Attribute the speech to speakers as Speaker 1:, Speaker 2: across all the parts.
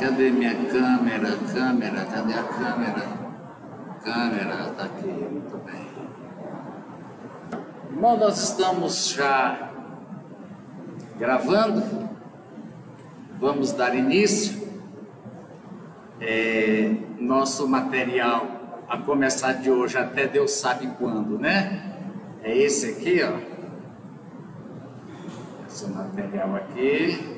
Speaker 1: Cadê minha câmera? Câmera, cadê a câmera? Câmera, tá aqui, muito bem. Bom, nós estamos já gravando, vamos dar início. Nosso material, a começar de hoje até Deus sabe quando, né? É esse aqui, ó. Esse material aqui.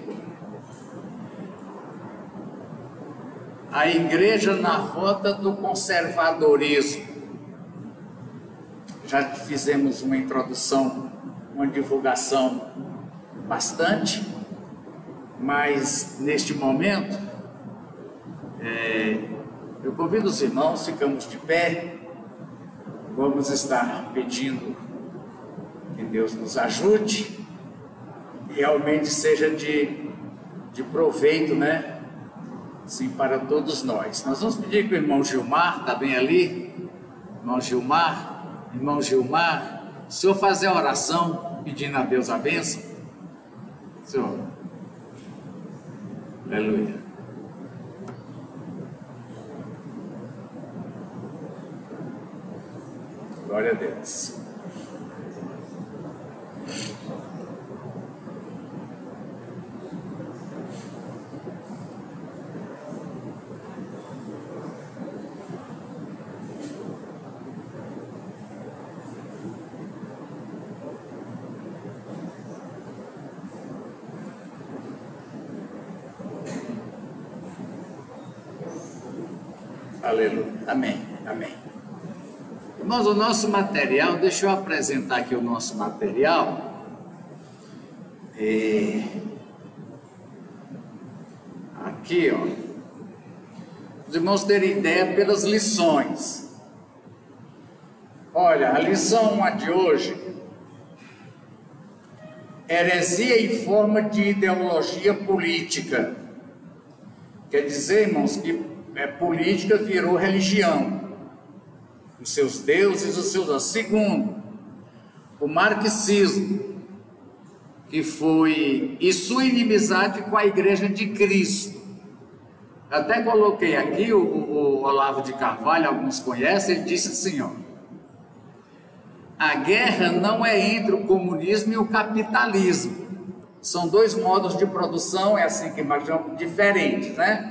Speaker 1: A igreja na rota do conservadorismo. Já fizemos uma introdução, uma divulgação bastante, mas neste momento eu convido os irmãos, ficamos de pé, vamos estar pedindo que Deus nos ajude, realmente seja de proveito, né? Sim, para todos nós. Nós vamos pedir que o irmão Gilmar, está bem ali? Irmão Gilmar, o senhor fazer a oração pedindo a Deus a bênção? Senhor, aleluia. Glória a Deus. Aleluia. Amém. Amém. Irmãos, o nosso material, deixa eu apresentar aqui o nosso material. Aqui, ó. Os irmãos terem ideia pelas lições. Olha, a lição 1 de hoje. Heresia em forma de ideologia política. Quer dizer, irmãos, que política virou religião, os seus deuses, os seus... Segundo, o marxismo, que foi, e sua inimizade com a Igreja de Cristo. Até coloquei aqui o Olavo de Carvalho, alguns conhecem, ele disse assim, ó: a guerra não é entre o comunismo e o capitalismo, são dois modos de produção, é assim que imaginamos, diferentes, né?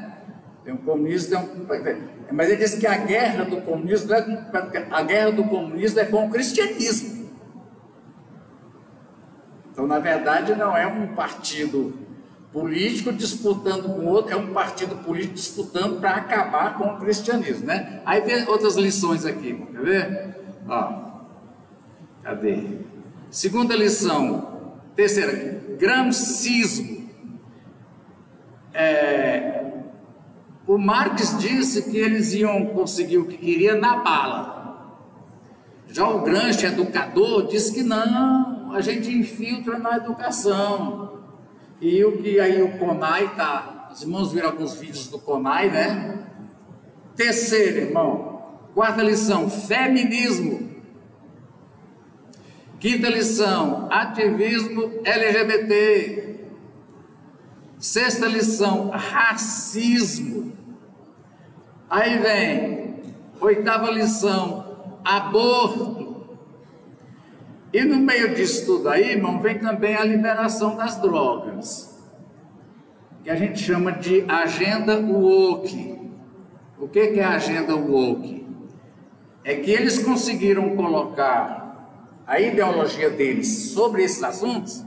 Speaker 1: Tem um comunismo, mas ele diz que a guerra do comunismo é com o cristianismo. Então, na verdade, não é um partido político disputando com outro, é um partido político disputando para acabar com o cristianismo, né? Aí vem outras lições aqui, quer ver? Ó, cadê? Segunda lição, terceira, gramscismo. O Marx disse que eles iam conseguir o que queria na bala. Já o Gramsci, educador, disse que não, a gente infiltra na educação. E o que aí o CONAI tá, os irmãos viram alguns vídeos do CONAI, né? Terceiro, irmão, quarta lição, feminismo. Quinta lição, ativismo LGBT. Sexta lição, racismo. Aí vem, oitava lição, aborto. E no meio disso tudo aí, irmão, vem também a liberação das drogas, que a gente chama de agenda woke. O que é a agenda woke? É que eles conseguiram colocar a ideologia deles sobre esses assuntos,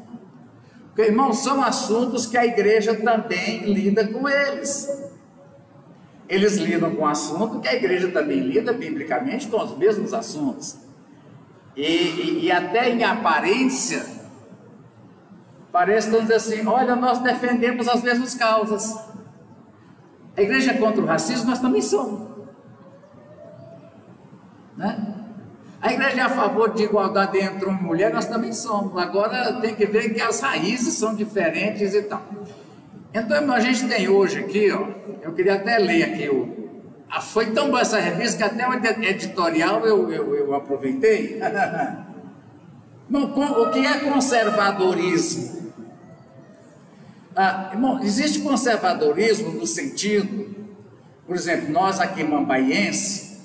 Speaker 1: porque, irmãos, são assuntos que a igreja também lida com eles. Eles lidam com o assunto que a igreja também lida biblicamente com os mesmos assuntos. E até em aparência, parece que estão dizendo assim, olha, nós defendemos as mesmas causas. A igreja é contra o racismo, nós também somos. Né? A igreja é a favor de igualdade entre homem e mulher, nós também somos. Agora tem que ver que as raízes são diferentes e tal. Então, a gente tem hoje aqui, ó, eu queria até ler aqui, foi tão boa essa revista que até o editorial eu aproveitei. O que é conservadorismo? Irmão, existe conservadorismo no sentido, por exemplo, nós aqui mambaiense,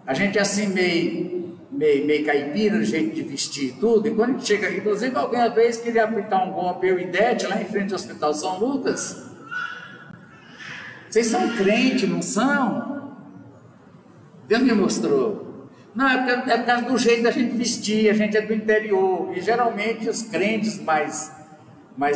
Speaker 1: a gente é assim meio caipira, jeito de vestir e tudo, e quando a gente chega, inclusive alguém uma vez queria aplicar um golpe, eu e Dete, lá em frente ao Hospital São Lucas. Vocês são crentes, não são? Deus me mostrou. Não, é por causa do jeito da gente vestir, a gente é do interior, e geralmente os crentes mais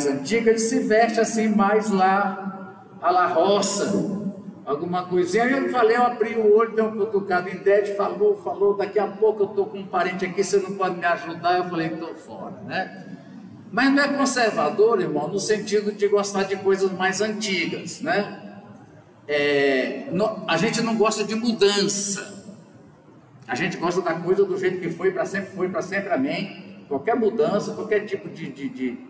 Speaker 1: antigos, eles se vestem assim mais lá, a la roça, alguma coisinha. Aí eu abri o olho, dei um cutucado em Dede, falou, daqui a pouco eu estou com um parente aqui, você não pode me ajudar? Eu falei, estou fora, né? Mas não é conservador, irmão, no sentido de gostar de coisas mais antigas, né? A gente não gosta de mudança, a gente gosta da coisa do jeito que foi para sempre, amém. Qualquer mudança, qualquer tipo de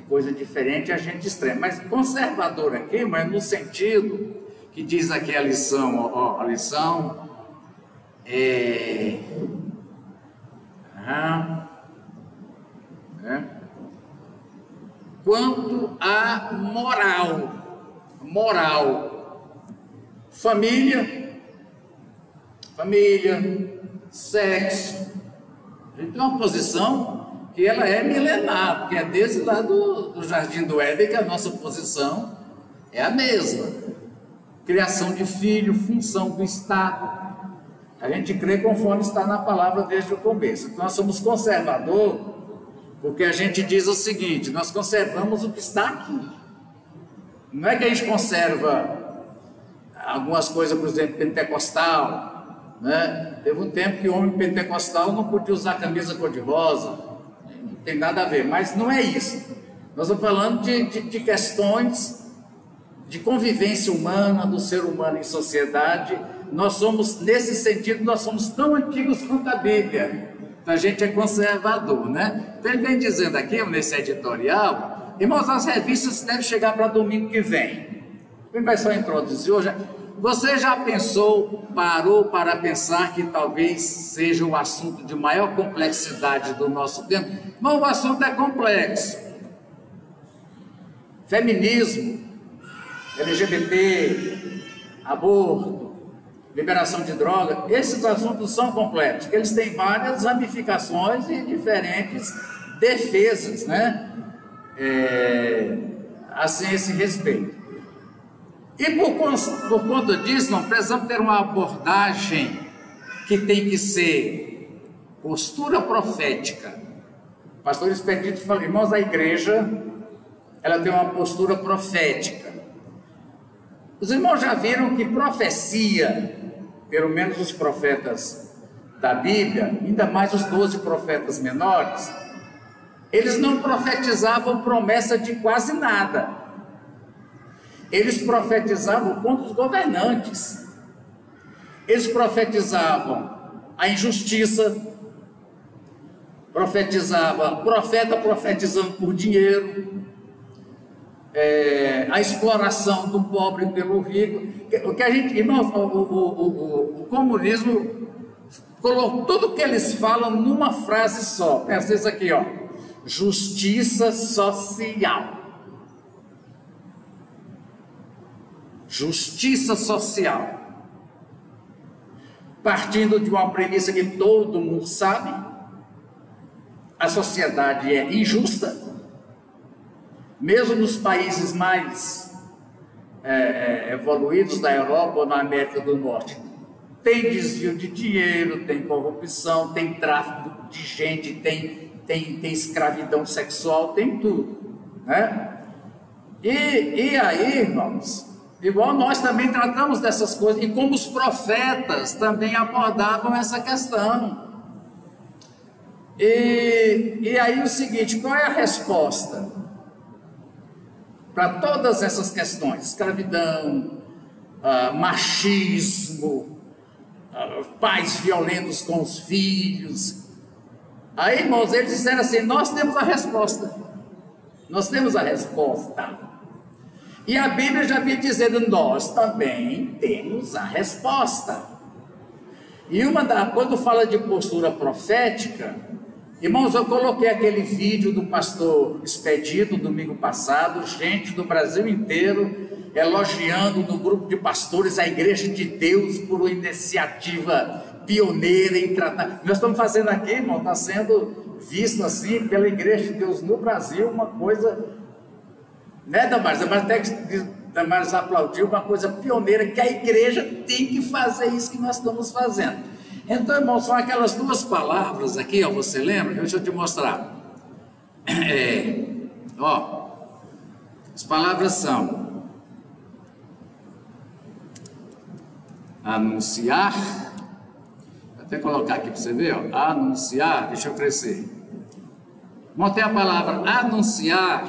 Speaker 1: coisa diferente a gente estranha, mas conservador aqui, mas no sentido que diz aqui a lição, a lição quanto à moral, família, sexo. A gente tem uma posição que ela é milenar, porque é desde lá do Jardim do Éden que a nossa posição é a mesma. Criação de filho, função do Estado. A gente crê conforme está na palavra desde o começo. Então nós somos conservadores, porque a gente diz o seguinte: nós conservamos o que está aqui. Não é que a gente conserva algumas coisas, por exemplo, pentecostal, né? Teve um tempo que o homem pentecostal não podia usar camisa cor-de-rosa, não tem nada a ver, mas não é isso. Nós estamos falando de questões de convivência humana, do ser humano em sociedade. Nós somos, nesse sentido, nós somos tão antigos quanto a Bíblia. Então a gente é conservador, né? Então ele vem dizendo aqui, nesse editorial, irmãos, as revistas devem chegar para domingo que vem. Ele vai só introduzir hoje. Você já parou para pensar que talvez seja o assunto de maior complexidade do nosso tempo? Mas o assunto é complexo. Feminismo, LGBT, aborto, liberação de droga, esses assuntos são complexos, porque eles têm várias ramificações e diferentes defesas, né? Assim, esse respeito. E por conta disso, nós precisamos ter uma abordagem que tem que ser postura profética. O pastor Expedito falou, irmãos, a igreja, ela tem uma postura profética. Os irmãos já viram que profecia, pelo menos os profetas da Bíblia, ainda mais os 12 profetas menores, eles não profetizavam promessa de quase nada. Eles profetizavam contra os governantes. Eles profetizavam a injustiça, profeta profetizando por dinheiro, a exploração do pobre pelo rico. O que a gente, irmãos, o comunismo colocou tudo o que eles falam numa frase só. Pensa isso aqui, ó: justiça social. Justiça social. Partindo de uma premissa que todo mundo sabe, a sociedade é injusta. Mesmo nos países mais evoluídos da Europa ou na América do Norte, tem desvio de dinheiro, tem corrupção, tem tráfico de gente, tem escravidão sexual, tem tudo, né? E aí, irmãos, igual nós também tratamos dessas coisas, e como os profetas também abordavam essa questão. E aí o seguinte, qual é a resposta para todas essas questões? Escravidão, machismo, pais violentos com os filhos. Aí, irmãos, eles disseram assim: nós temos a resposta. Nós temos a resposta. E a Bíblia já vinha dizendo: nós também temos a resposta. E quando fala de postura profética, Irmãos, eu coloquei aquele vídeo do pastor Expedito domingo passado, gente do Brasil inteiro elogiando no grupo de pastores a Igreja de Deus por uma iniciativa pioneira em tratar. Nós estamos fazendo aqui, irmão, está sendo visto assim pela Igreja de Deus no Brasil, uma coisa, né, Damares? Damares aplaudiu, uma coisa pioneira, que a igreja tem que fazer isso que nós estamos fazendo. Então, irmão, são aquelas duas palavras aqui, ó, você lembra? Deixa eu te mostrar. As palavras são anunciar, vou até colocar aqui para você ver, ó, anunciar, deixa eu crescer. Bom, tem a palavra anunciar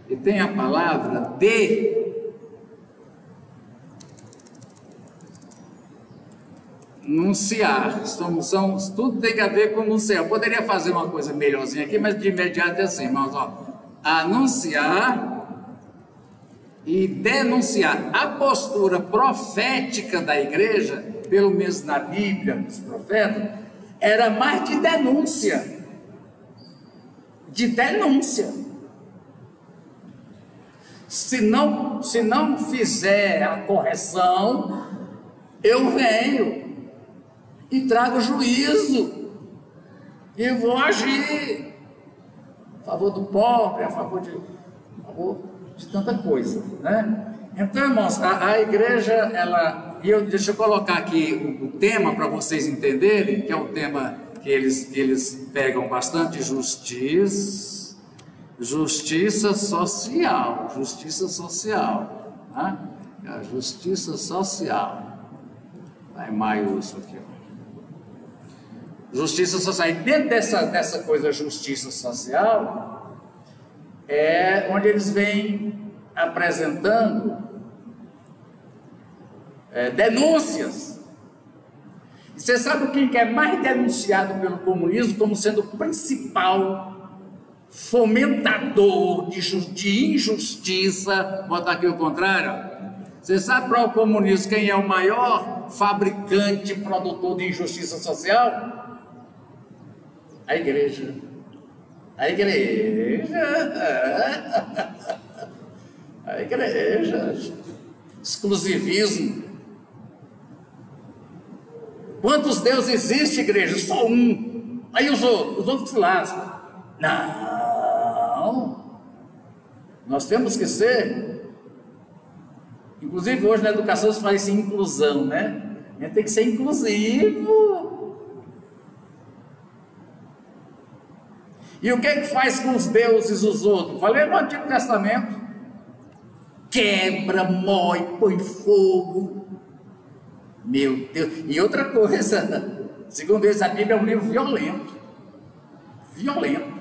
Speaker 1: e tem a palavra denunciar. Tudo tem a ver com anunciar. Eu poderia fazer uma coisa melhorzinha aqui, mas de imediato é assim, irmãos, ó, anunciar e denunciar. A postura profética da igreja, pelo menos na Bíblia, dos profetas, era mais de denúncia. De denúncia. Se não fizer a correção, eu venho e trago juízo e vou agir a favor do pobre, a favor de tanta coisa, né? Então, irmãos, a igreja, deixa eu colocar aqui o tema para vocês entenderem, que é um tema que eles pegam bastante: justiça social, né? A justiça social, vai em maiúsculo aqui, ó. Justiça social. E dentro dessa coisa, justiça social, é onde eles vêm apresentando denúncias. E você sabe quem que é mais denunciado pelo comunismo como sendo o principal fomentador de injustiça? Vou botar aqui o contrário. Você sabe para o comunismo quem é o maior fabricante e produtor de injustiça social? A igreja. A igreja. A igreja. Exclusivismo. Quantos deuses existe, igreja? Só um. Aí os outros se lascam. Não. Nós temos que ser. Inclusive hoje na educação se fala isso em inclusão, né? A gente tem que ser inclusivo. E o que é que faz com os deuses os outros? Falei no Antigo Testamento. Quebra, mói, põe fogo. Meu Deus. E outra coisa, segundo eles, a Bíblia é um livro violento. Violento.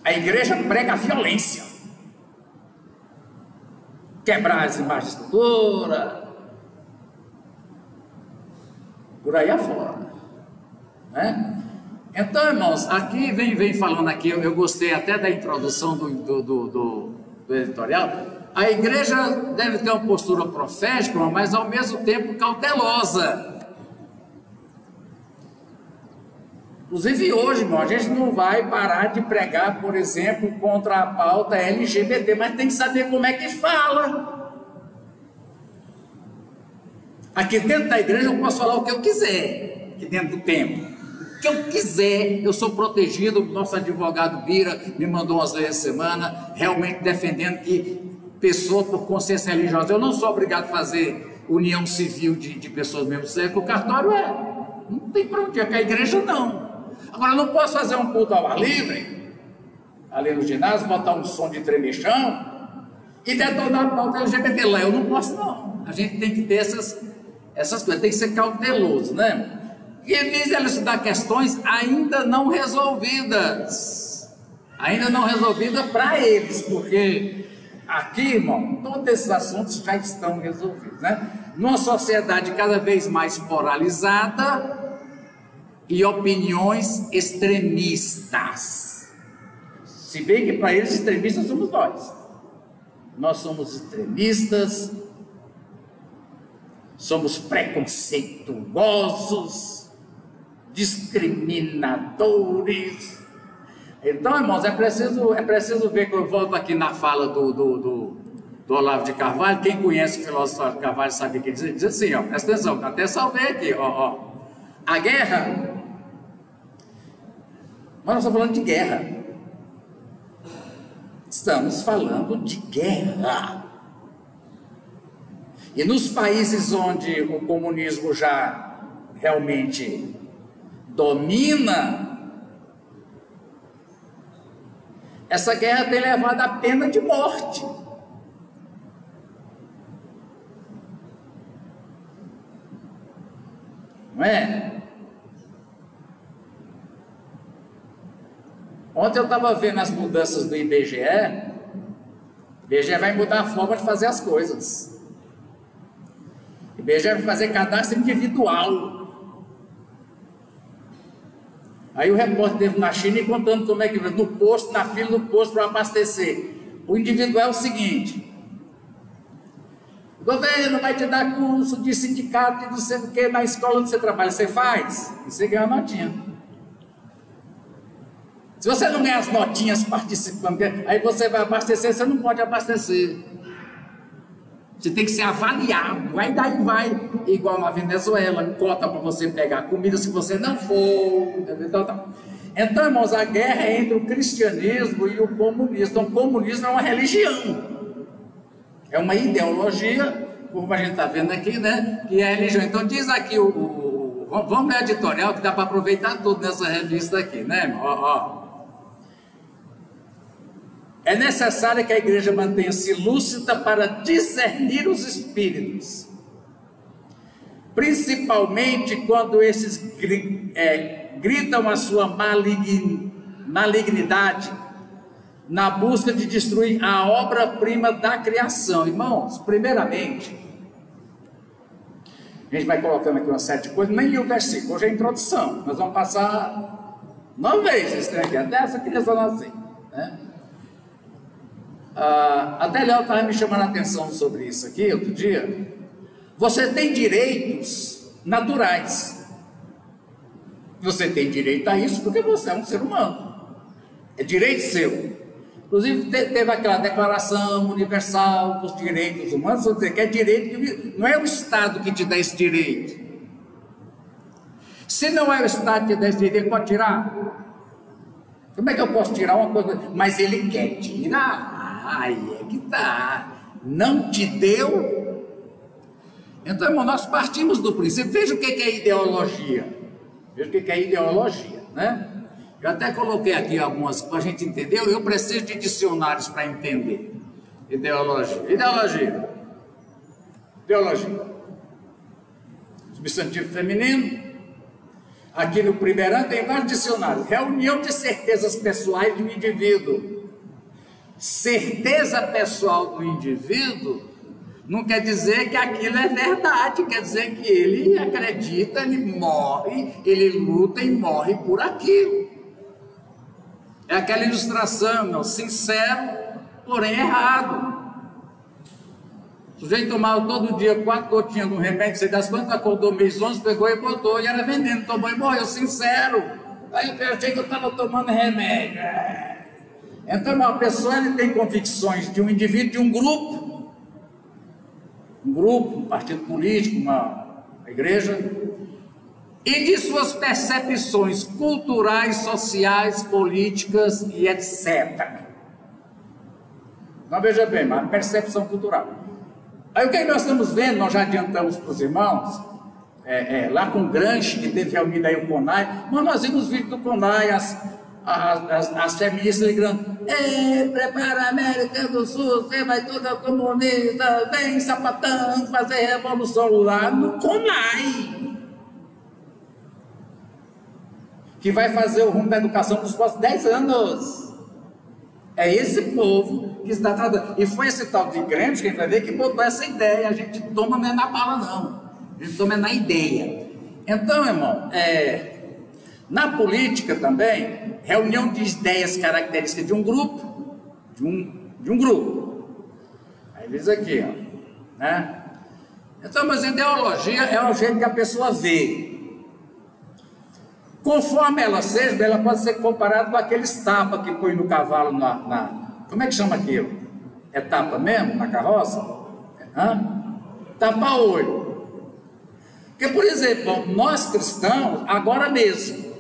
Speaker 1: A igreja prega a violência. Quebrar as imagens de escultura. Por aí afora. Né? Então, irmãos, aqui vem falando aqui, eu gostei até da introdução do editorial. A igreja deve ter uma postura profética, mas ao mesmo tempo cautelosa. Inclusive hoje, irmão, a gente não vai parar de pregar, por exemplo, contra a pauta LGBT, mas tem que saber como é que fala. Aqui dentro da igreja eu posso falar o que eu quiser, aqui dentro do templo. O que eu quiser, eu sou protegido. Nosso advogado Bira me mandou umas vezes essa semana, realmente defendendo que pessoa por consciência religiosa, eu não sou obrigado a fazer união civil de pessoas do mesmo sexo, o cartório não tem para onde ir, que a igreja não. Agora, eu não posso fazer um culto ao ar livre, ali no ginásio, botar um som de tremichão e detonar a pauta LGBT lá, eu não posso não. A gente tem que ter essas coisas, tem que ser cauteloso, né? E visa elucidar questões ainda não resolvidas para eles, porque aqui, irmão, todos esses assuntos já estão resolvidos, né? Numa sociedade cada vez mais polarizada e opiniões extremistas. Se bem que para eles extremistas somos nós. Nós somos extremistas, somos preconceituosos, discriminadores. Então, irmãos, é preciso ver, que eu volto aqui na fala do Olavo de Carvalho. Quem conhece o filósofo Olavo de Carvalho sabe o que diz assim, ó, presta atenção, até salvei aqui, ó. A guerra, nós não estamos falando de guerra, estamos falando de guerra. E nos países onde o comunismo já realmente domina, essa guerra tem levado à pena de morte. Não é? Ontem eu estava vendo as mudanças do IBGE. O IBGE vai mudar a forma de fazer as coisas. O IBGE vai fazer cadastro individual. Aí o repórter esteve na China e contando como é que no posto, na fila do posto para abastecer. O individual é o seguinte: o governo vai te dar curso de sindicato e não sei o que na escola onde você trabalha. Você faz e você ganha uma notinha. Se você não ganha as notinhas participando, aí você vai abastecer, você não pode abastecer. Você tem que ser avaliado. Aí daí vai, igual na Venezuela, cota para você pegar comida se você não for. Então, irmãos, a guerra é entre o cristianismo e o comunismo. Então, o comunismo é uma religião, é uma ideologia, como a gente está vendo aqui, né? Que é a religião. Então, diz aqui vamos ler o editorial, que dá para aproveitar tudo nessa revista aqui, né, irmão? Ó. É necessário que a igreja mantenha-se lúcida para discernir os espíritos, principalmente quando esses gritam a sua malignidade na busca de destruir a obra-prima da criação. Irmãos, primeiramente, a gente vai colocando aqui uma série de coisas, nem li o versículo, hoje é a introdução, nós vamos passar 9 vezes esse trem aqui, até essa criança nascer, né? Até Léo estava me chamando a atenção sobre isso aqui outro dia. Você tem direitos naturais. Você tem direito a isso porque você é um ser humano. É direito seu. Inclusive teve aquela declaração universal dos direitos humanos, que é direito, não é o Estado que te dá esse direito. Se não é o Estado que te dá esse direito, ele pode tirar. Como é que eu posso tirar uma coisa? Mas ele quer tirar. Aí é que tá. Não te deu. Então, irmão, nós partimos do princípio. Veja o que é ideologia. Veja o que é ideologia, né? Eu até coloquei aqui algumas para a gente entender. Eu preciso de dicionários para entender. Ideologia. Substantivo feminino. Aqui no primeiro ano tem vários dicionários. Reunião de certezas pessoais do indivíduo. Certeza pessoal do indivíduo não quer dizer que aquilo é verdade, quer dizer que ele acredita, ele morre, ele luta e morre por aquilo. É aquela ilustração, meu, sincero, porém errado. O sujeito tomava todo dia 4 gotinhas de um remédio, você das quantas, acordou mês 11, pegou e botou, e era veneno, tomou e morreu, sincero. Aí eu achei que eu estava tomando remédio. Então, uma pessoa ele tem convicções de um indivíduo, de um grupo, um partido político, uma igreja, e de suas percepções culturais, sociais, políticas e etc. Então, veja bem, uma percepção cultural. Aí o que nós estamos vendo, nós já adiantamos para os irmãos, lá com o Gramsci, que teve reunido aí o CONAI, mas nós vimos os vídeos do CONAI, as feministas ligando: prepara a América do Sul, você vai toda comunista, vem sapatão, fazer revolução lá no CONAI, que vai fazer o rumo da educação dos próximos 10 anos. É esse povo que está tratando. E foi esse tal de Gramsci, que a gente vai ver, que botou essa ideia. A gente toma não é na bala, não. A gente toma é na ideia. Então, irmão, na política também, reunião de ideias características de um grupo, de um grupo. Aí diz aqui, ó, né? Então, mas ideologia é o jeito que a pessoa vê. Conforme ela seja, ela pode ser comparada com aqueles tapas que põe no cavalo como é que chama aquilo? É tapa mesmo, na carroça? Tapa-olho. Porque, por exemplo, nós cristãos, agora mesmo,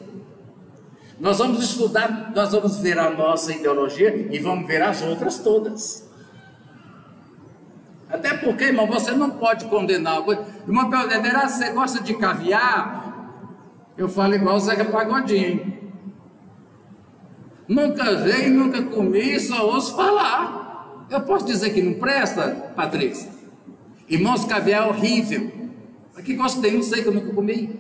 Speaker 1: nós vamos estudar, nós vamos ver a nossa ideologia e vamos ver as outras todas. Até porque, irmão, você não pode condenar. Irmão, você gosta de caviar? Eu falo igual o Zeca Pagodinho. Nunca vi, nunca comi, só ouço falar. Eu posso dizer que não presta, Patrícia? Irmãos, caviar é horrível. Aqui gostei, não sei que eu nunca comi.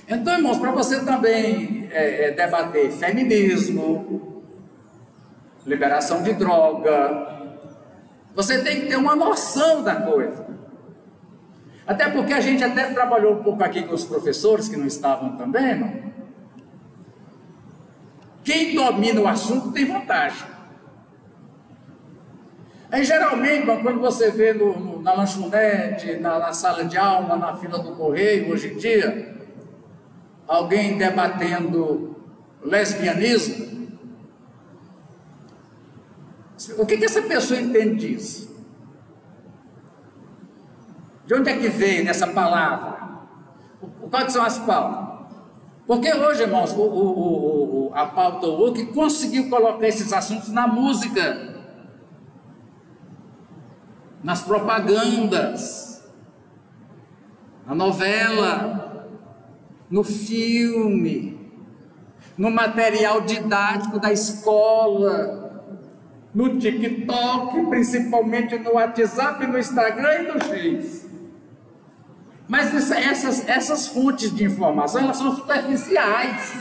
Speaker 1: Então, irmãos, para você também debater feminismo, liberação de droga, você tem que ter uma noção da coisa. Até porque a gente até trabalhou um pouco aqui com os professores que não estavam também, não? Quem domina o assunto tem vantagem. Aí geralmente, quando você vê na lanchonete, na sala de aula, na fila do correio, hoje em dia, alguém debatendo lesbianismo, o que essa pessoa entende disso? De onde é que veio essa palavra? Quais são as pautas? Porque hoje, irmãos, a pauta woke conseguiu colocar esses assuntos na música, nas propagandas, na novela, no filme, no material didático da escola, no TikTok, principalmente no WhatsApp, no Instagram e no Face. Mas essas fontes de informação, elas são superficiais.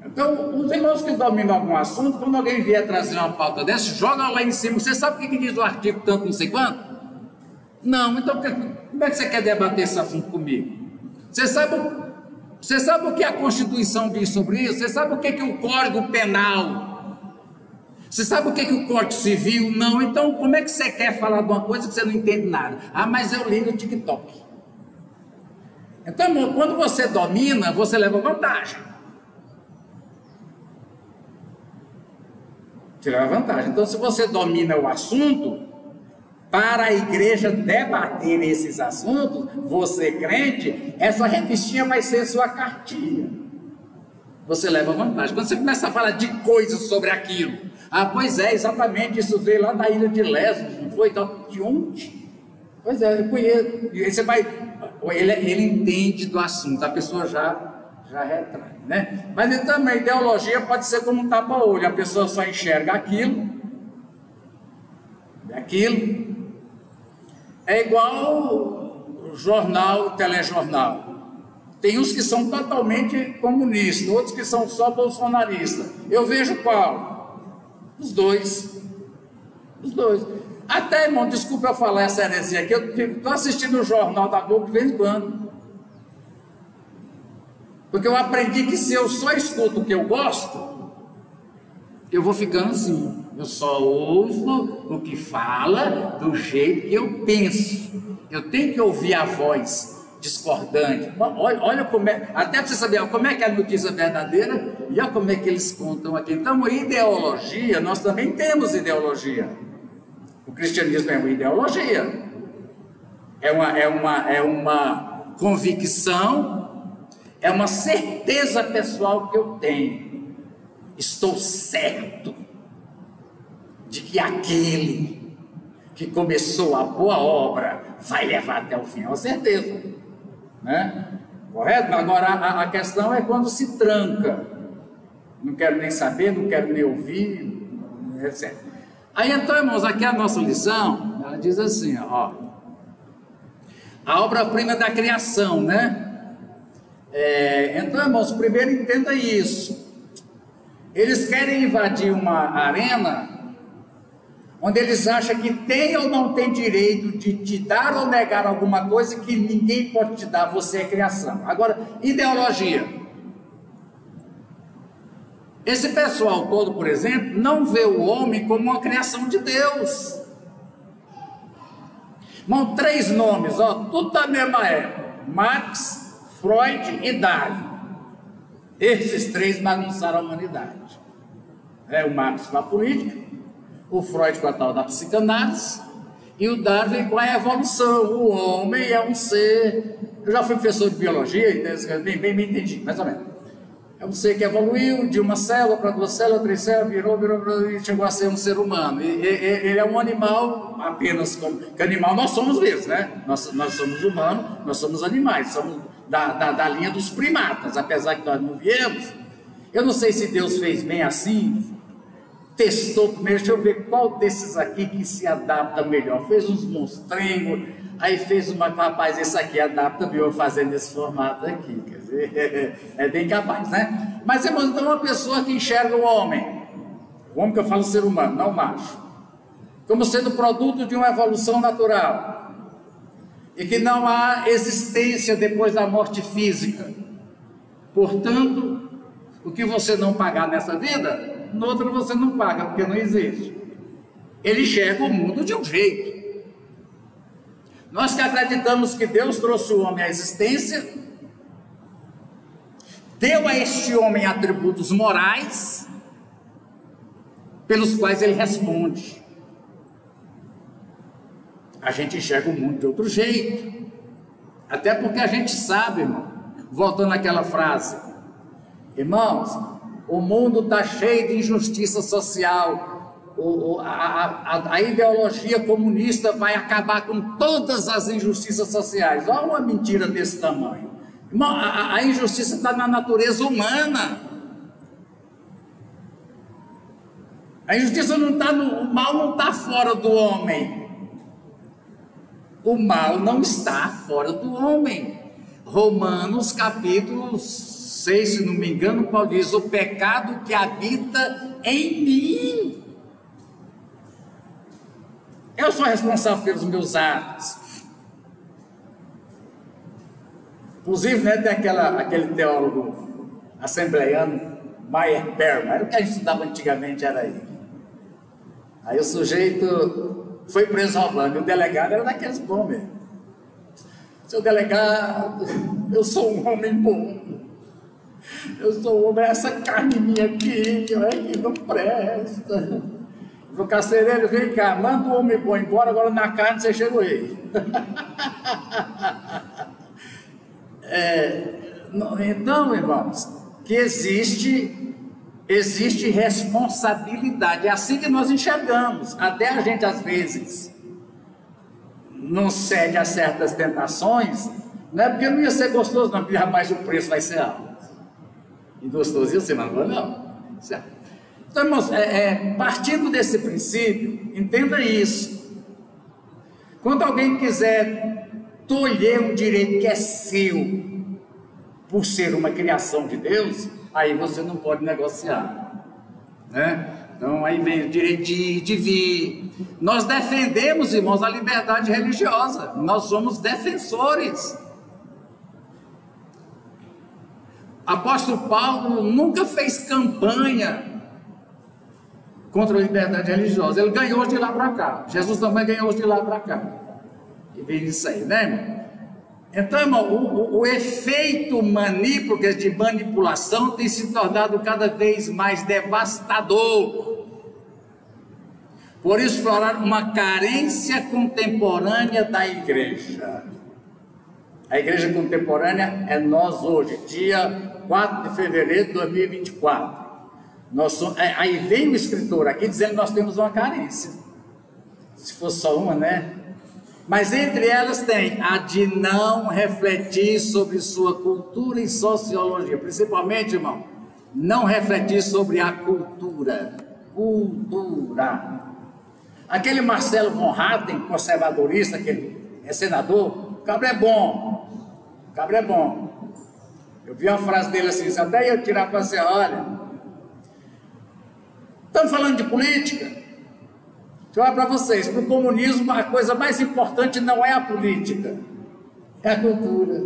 Speaker 1: Então, os irmãos que dominam algum assunto, quando alguém vier trazer uma pauta dessa, joga lá em cima. Você sabe o que diz o artigo tanto, não sei quanto? Não, então como é que você quer debater esse assunto comigo? Você sabe o que a Constituição diz sobre isso? Você sabe o que o Código Penal? Você sabe o que o Código Civil? Não, então como é que você quer falar de uma coisa que você não entende nada? Ah, mas eu li no TikTok. Então, irmão, quando você domina, você leva vantagem. Você leva vantagem. Então, se você domina o assunto, para a igreja debater esses assuntos, você crente, essa revistinha vai ser sua cartilha. Você leva vantagem. Quando você começa a falar de coisas sobre aquilo, pois é, exatamente, isso veio lá da ilha de Lesbos, não foi? Então, de onde? Pois é, eu conheço. E você vai, ele entende do assunto, a pessoa já retrai, né? Mas então a ideologia pode ser como um tapa-olho, a pessoa só enxerga aquilo. É igual jornal, telejornal. Tem uns que são totalmente comunistas, outros que são só bolsonaristas. Eu vejo qual? Os dois. Até, irmão, desculpa eu falar essa heresia aqui, eu estou assistindo o jornal da Globo de vez em quando. Porque eu aprendi que se eu só escuto o que eu gosto, eu vou ficando assim. Eu só ouço o que fala do jeito que eu penso. Eu tenho que ouvir a voz discordante. Olha como é, até para você saber como é que é a notícia verdadeira e olha como é que eles contam aqui. Então, ideologia, nós também temos ideologia. O cristianismo é uma ideologia. É uma convicção, é uma certeza pessoal que eu tenho. Estou certo de que aquele que começou a boa obra vai levar até o fim, é uma certeza, né? Correto? Agora a questão é quando se tranca, não quero nem saber, não quero nem ouvir, etc. Aí então, irmãos, aqui a nossa lição, ela diz assim, ó, a obra-prima da criação, né? Então, irmãos, primeiro entenda isso. Eles querem invadir uma arena onde eles acham que tem ou não tem direito de te dar ou negar alguma coisa que ninguém pode te dar, você é criação. Agora, ideologia. Esse pessoal todo, por exemplo, não vê o homem como uma criação de Deus. Irmão, 3 nomes, ó, tudo da mesma época: Marx, Freud e Darwin. Esses três bagunçaram a humanidade. O Marx com a política, o Freud com a tal da psicanálise e o Darwin com a evolução. O homem é um ser... Eu já fui professor de biologia, então bem entendi, mais ou menos. É um ser que evoluiu de uma célula para duas células, três células, virou e chegou a ser um ser humano. Ele é um animal apenas como... Que animal nós somos mesmo, né? Nós somos humanos, nós somos animais, somos da linha dos primatas, apesar que nós não viemos. Eu não sei se Deus fez bem assim, testou primeiro, deixa eu ver qual desses aqui que se adapta melhor. Fez uns monstrengos, aí fez uma, rapaz, esse aqui adapta melhor fazendo esse formato aqui, quer dizer, é bem capaz, né? Mas, irmãos, então uma pessoa que enxerga o homem que eu falo ser humano, não macho, como sendo produto de uma evolução natural, e que não há existência depois da morte física. Portanto, o que você não pagar nessa vida, no outro você não paga, porque não existe. Ele enxerga o mundo de um jeito. Nós que acreditamos que Deus trouxe o homem à existência, deu a este homem atributos morais, pelos quais ele responde. A gente enxerga o mundo de outro jeito, até porque a gente sabe, irmão, voltando àquela frase, irmãos, o mundo está cheio de injustiça social, a ideologia comunista vai acabar com todas as injustiças sociais. Olha uma mentira desse tamanho, irmão, a injustiça está na natureza humana. A injustiça não está o mal não está fora do homem. O mal não está fora do homem. Romanos capítulo 6, se não me engano, Paulo diz: o pecado que habita em mim. Eu sou responsável pelos meus atos. Inclusive, né, tem aquele teólogo assembleiano, Meyer Perman, o que a gente estudava antigamente era ele. Aí o sujeito foi preso roubando, e o delegado era daqueles bons mesmo. Seu delegado, eu sou um homem bom. Eu sou um homem, essa carne minha aqui, que não presta. O carcereiro, vem cá, manda o homem bom embora, agora na carne você chegou aí. Então, irmãos, que existe responsabilidade, é assim que nós enxergamos. Até a gente às vezes não cede a certas tentações, não é porque não ia ser gostoso, não, porque rapaz, o preço vai ser alto. E gostoso ia ser, mas não, certo? Então, irmãos, partindo desse princípio, entenda isso. Quando alguém quiser tolher um direito que é seu, por ser uma criação de Deus, aí você não pode negociar, né? Então aí vem o direito de ir, de vir. Nós defendemos, irmãos, a liberdade religiosa, nós somos defensores. Apóstolo Paulo nunca fez campanha contra a liberdade religiosa, ele ganhou de lá para cá. Jesus também ganhou de lá para cá, e vem isso aí, né, irmão? Então, irmão, o efeito manípulo, de manipulação, tem se tornado cada vez mais devastador, por explorar uma carência contemporânea da igreja. A igreja contemporânea é nós hoje, dia 4 de fevereiro de 2024. Aí vem o escritor aqui dizendo que nós temos uma carência. Se fosse só uma, né? Mas entre elas tem a de não refletir sobre sua cultura e sociologia, principalmente, irmão, não refletir sobre a cultura. Aquele Marcelo von Hatten, conservadorista, que é senador, o cabra é bom, Eu vi uma frase dele assim, até eu tirar para você, olha, estamos falando de política. Deixa eu falar para vocês, para o comunismo a coisa mais importante não é a política, é a cultura.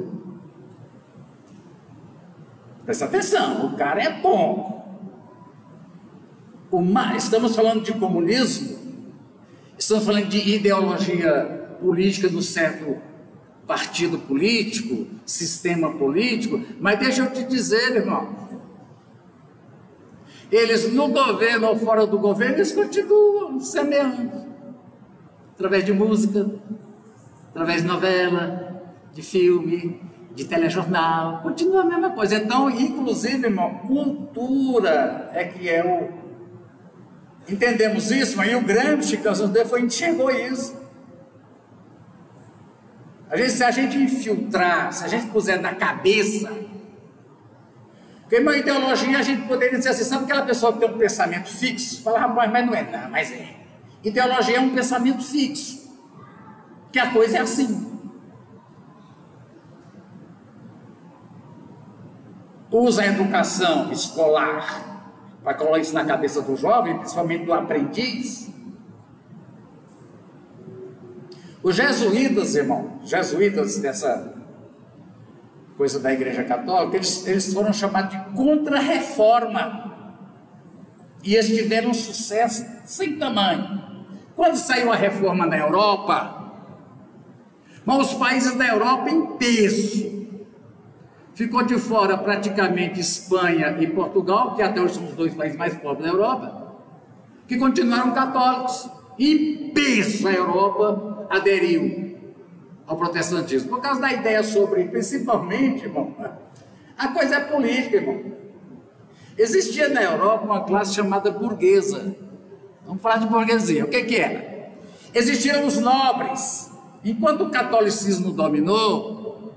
Speaker 1: Presta atenção, o cara é bom. Estamos falando de comunismo, estamos falando de ideologia política do século partido político, sistema político, mas deixa eu te dizer, irmão, eles no governo ou fora do governo, eles continuam semeando, através de música, através de novela, de filme, de telejornal, continua a mesma coisa. Então, inclusive, irmão, cultura é que é o... Entendemos isso, mas o grande Chico Sandé enxergou isso. Se a gente infiltrar, se a gente puser na cabeça, porque uma ideologia a gente poderia dizer assim, sabe aquela pessoa que tem um pensamento fixo? Fala, rapaz, mas não é, não, mas é. Ideologia é um pensamento fixo, que a coisa é assim. Usa a educação escolar para colocar isso na cabeça do jovem, principalmente do aprendiz. Os jesuítas, irmão, jesuítas dessa coisa da Igreja Católica, eles foram chamados de contra-reforma. E eles tiveram um sucesso sem tamanho. Quando saiu a reforma na Europa, mas os países da Europa em peso, ficou de fora praticamente Espanha e Portugal, que até hoje são os dois países mais pobres da Europa, que continuaram católicos. Em peso a Europa aderiu ao protestantismo, por causa da ideia sobre, principalmente, irmão, a coisa é política, irmão. Existia na Europa uma classe chamada burguesa. Vamos falar de burguesia. O que era? Existiam os nobres. Enquanto o catolicismo dominou,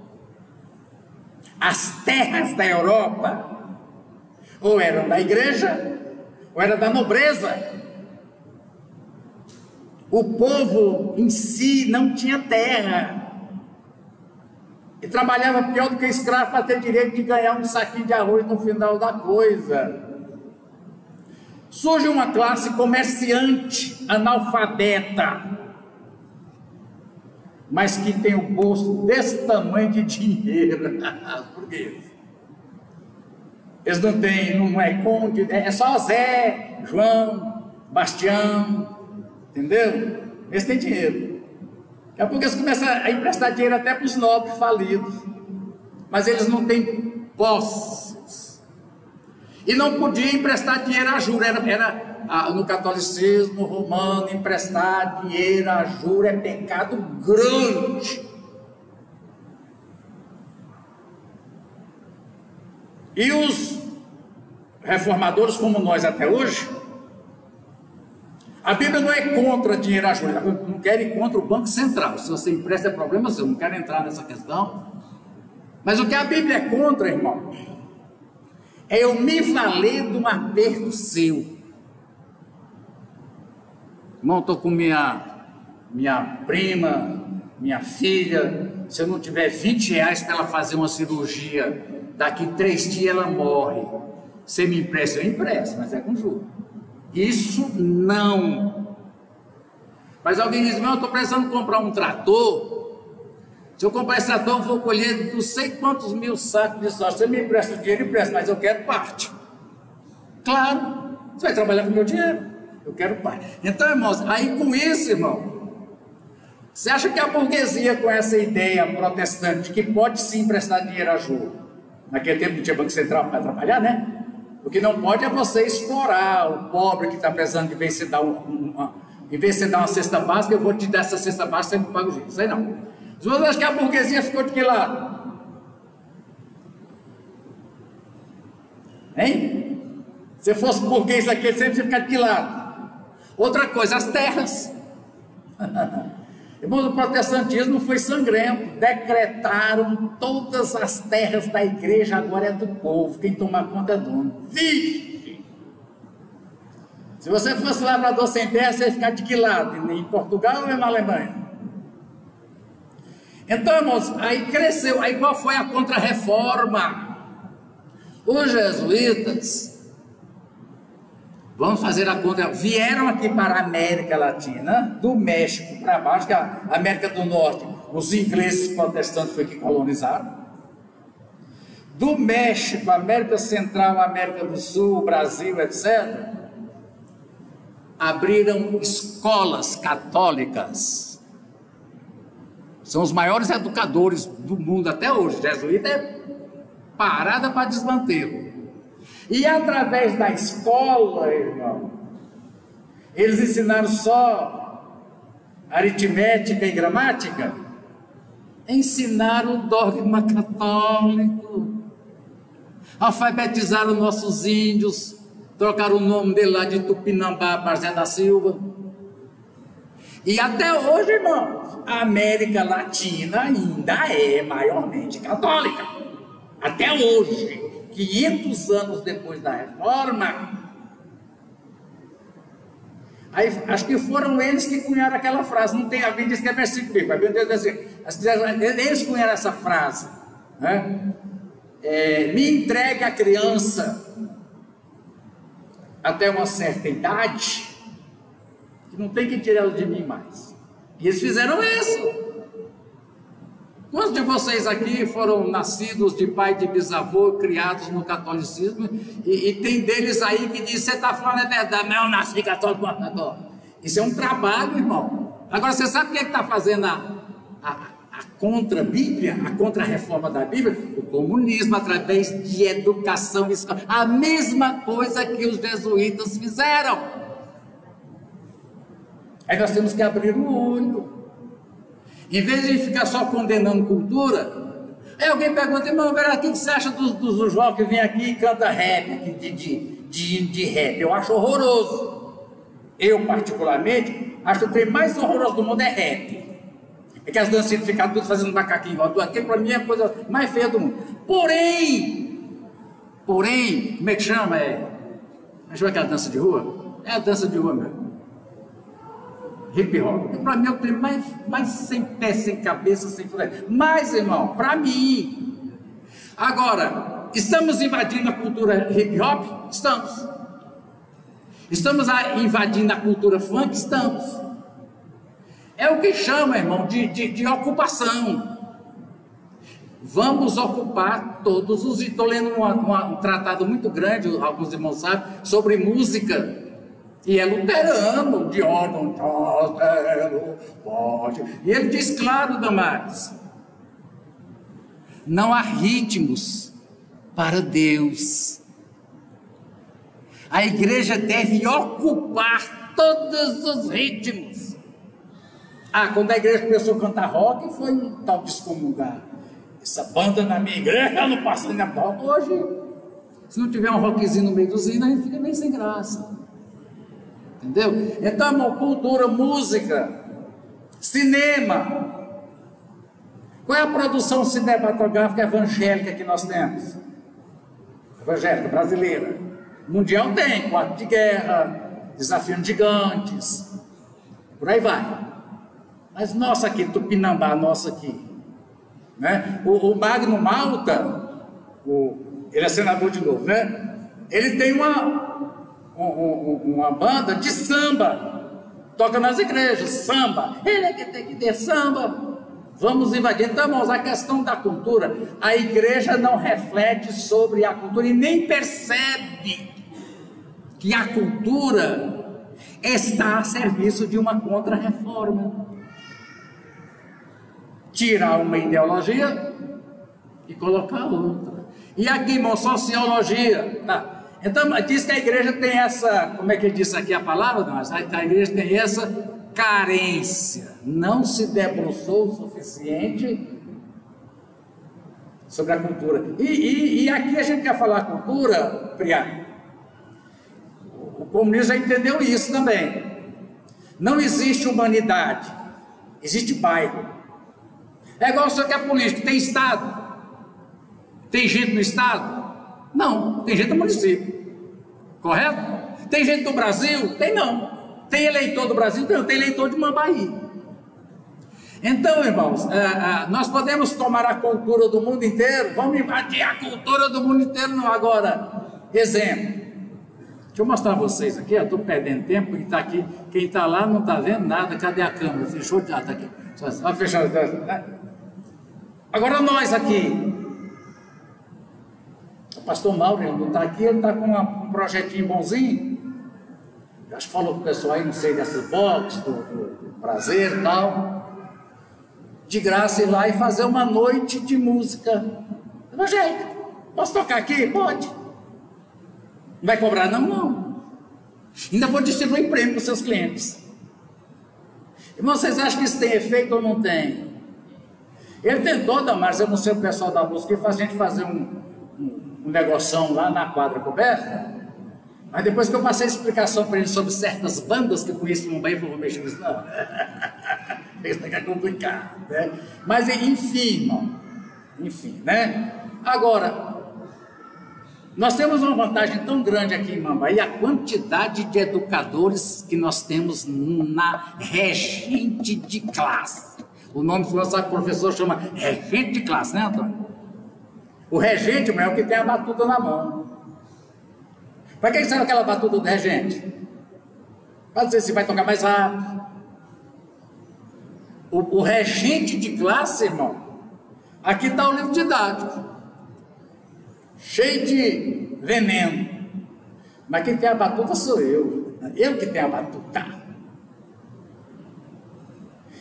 Speaker 1: as terras da Europa ou eram da igreja ou era da nobreza. O povo em si não tinha terra e trabalhava pior do que escravo para ter direito de ganhar um saquinho de arroz no final da coisa. Surge uma classe comerciante, analfabeta, mas que tem o bolso desse tamanho de dinheiro. Por quê? Eles não têm, não é conde, é só Zé, João, Bastião, entendeu? Eles têm dinheiro. É porque eles começam a emprestar dinheiro até para os nobres falidos, mas eles não têm posses. E não podiam emprestar dinheiro a juros. No catolicismo romano, emprestar dinheiro a juros é pecado grande. E os reformadores, como nós até hoje, a Bíblia não é contra dinheiro a juros, não quer ir contra o Banco Central. Se você empresta é problema seu, não quero entrar nessa questão. Mas o que a Bíblia é contra, irmão, é eu me valer de um aperto seu. Irmão, estou com minha prima, minha filha, se eu não tiver 20 reais para ela fazer uma cirurgia, daqui 3 dias ela morre. Você me empresta? Eu empresto, mas é com juros. Isso não. Mas alguém diz, eu estou precisando comprar um trator. Se eu comprar esse trator, eu vou colher não sei quantos mil sacos de soja. Você me empresta o dinheiro, empresta, mas eu quero parte. Claro, você vai trabalhar com o meu dinheiro. Eu quero parte. Então, irmãos, aí com isso, irmão, você acha que a burguesia, com essa ideia protestante, que pode sim emprestar dinheiro a juros, naquele tempo não tinha Banco Central para trabalhar, né? O que não pode é você explorar o pobre que está precisando, em vez de você dar uma cesta básica, eu vou te dar essa cesta básica, você não paga o juros. Isso aí não. Você acha que a burguesia ficou de que lado? Hein? Se fosse burguês aqui, sempre ia ficar de que lado? Outra coisa, as terras. Irmãos, o protestantismo foi sangrento. Decretaram todas as terras da igreja, agora é do povo. Quem tomar conta é dono. Vixe! Se você fosse lavrador sem terra, você ia ficar de que lado? Em Portugal ou na Alemanha? Então, irmãos, aí cresceu. Aí qual foi a contra-reforma? Os jesuítas, vamos fazer a conta, vieram aqui para a América Latina, do México para baixo, que a América do Norte, os ingleses protestantes foi que colonizaram. Do México, América Central, América do Sul, Brasil, etc., abriram escolas católicas. São os maiores educadores do mundo até hoje. Jesuíta é parada para desmantê-lo. E através da escola, irmão, eles ensinaram só aritmética e gramática? Ensinaram o dogma católico, alfabetizaram nossos índios, trocaram o nome dele lá de Tupinambá para Zé da Silva. E até hoje, irmãos, a América Latina ainda é maiormente católica. Até hoje, 500 anos depois da Reforma. Aí, acho que foram eles que cunharam aquela frase. Não tem a Bíblia, diz que é versículo bíblico. A Bíblia diz assim, eles cunharam essa frase, né? Me entregue a criança até uma certa idade, que não tem que tirar ela de mim mais. E eles fizeram isso. Quantos de vocês aqui foram nascidos de pai, de bisavô, criados no catolicismo, e tem deles aí que diz, você está falando é verdade, não, eu nasci católico, isso é um trabalho, irmão. Agora, você sabe quem é que está fazendo a contra-bíblia, a contra-reforma da Bíblia? O comunismo, através de educação escolar. A mesma coisa que os jesuítas fizeram. Aí nós temos que abrir o olho. Em vez de ficar só condenando cultura, aí alguém pergunta, irmão, o que você acha dos jovens que vem aqui e canta rap, aqui de rap? Eu acho horroroso. Eu, particularmente, acho que o trem mais horroroso do mundo é rap. É que as dancinhas ficam tudo fazendo macaquinho, aquilo para mim é a coisa mais feia do mundo. Porém, como é que chama? Chama aquela dança de rua? É a dança de rua mesmo. Hip hop. Para mim é o trem mais sem pé, sem cabeça, sem flecha. Mas, irmão, para mim. Agora, estamos invadindo a cultura hip hop? Estamos. Estamos invadindo a cultura funk? Estamos. É o que chama, irmão, de ocupação. Vamos ocupar todos os... Estou lendo um tratado muito grande, alguns irmãos sabem, sobre música. E é luterano, de órgão. E ele diz claro, Damares, não há ritmos para Deus. A igreja deve ocupar todos os ritmos. Quando a igreja começou a cantar rock, foi um tal descomungar. Essa banda na minha igreja não passa nem a rock. Hoje, se não tiver um rockzinho no meio dos hinos, a gente fica meio sem graça. Entendeu? Então, irmão, cultura, música, cinema. Qual é a produção cinematográfica evangélica que nós temos? Evangélica brasileira. Mundial tem, Quarto de Guerra, Desafiando Gigantes, por aí vai. Mas nossa aqui, Tupinambá, nossa aqui, né? O Magno Malta, ele é senador de novo, né? Ele tem uma banda de samba, toca nas igrejas, samba. Ele é que tem que ter samba. Vamos invadir. Então, irmãos, a questão da cultura, a igreja não reflete sobre a cultura e nem percebe que a cultura está a serviço de uma contra-reforma. Tirar uma ideologia e colocar outra. E aqui, irmão, sociologia. Tá? Então, diz que a igreja tem essa, como é que ele disse aqui a palavra? A igreja tem essa carência. Não se debruçou o suficiente sobre a cultura. E aqui a gente quer falar cultura, Priá. O comunismo já entendeu isso também. Não existe humanidade, existe bairro. É igual o senhor que é político, tem estado? Tem gente no estado? Não, tem gente no município. Correto? Tem gente do Brasil? Tem não. Tem eleitor do Brasil? Tem eleitor de Mambaí. Então, irmãos, nós podemos tomar a cultura do mundo inteiro, vamos invadir a cultura do mundo inteiro, não. Agora, exemplo. Deixa eu mostrar a vocês aqui, eu estou perdendo tempo, porque está aqui, quem está lá não está vendo nada, cadê a câmera? Fechou? Já está aqui. Só fechar. Agora nós aqui, o pastor Mauro, ele não está aqui, ele está com um projetinho bonzinho, acho que falou com o pessoal aí, não sei, dessas boxes, do prazer e tal. de graça ir lá e fazer uma noite de música evangélica. Posso tocar aqui? Pode. Não vai cobrar não? Não. Ainda vou distribuir prêmio para os seus clientes. Irmão, vocês acham que isso tem efeito ou não tem? Ele tentou, Damares, eu não sei o pessoal da música, que faz a gente fazer um negoção lá na quadra coberta, mas depois que eu passei a explicação para ele sobre certas bandas que eu conheço no bem, eu vou mexer nisso, não. Isso é complicado, né? Mas enfim, irmão, enfim, né? Agora, nós temos uma vantagem tão grande aqui em Mambaí, a quantidade de educadores que nós temos na regente de classe. O nome do nosso professor chama regente de classe, né, Antônio? O regente, é o que tem a batuta na mão. Para que serve aquela batuta do regente? Para dizer se vai tocar mais rápido. O regente de classe, irmão, aqui está o livro didático, cheio de veneno. Mas quem tem a batuta sou eu que tenho a batuta.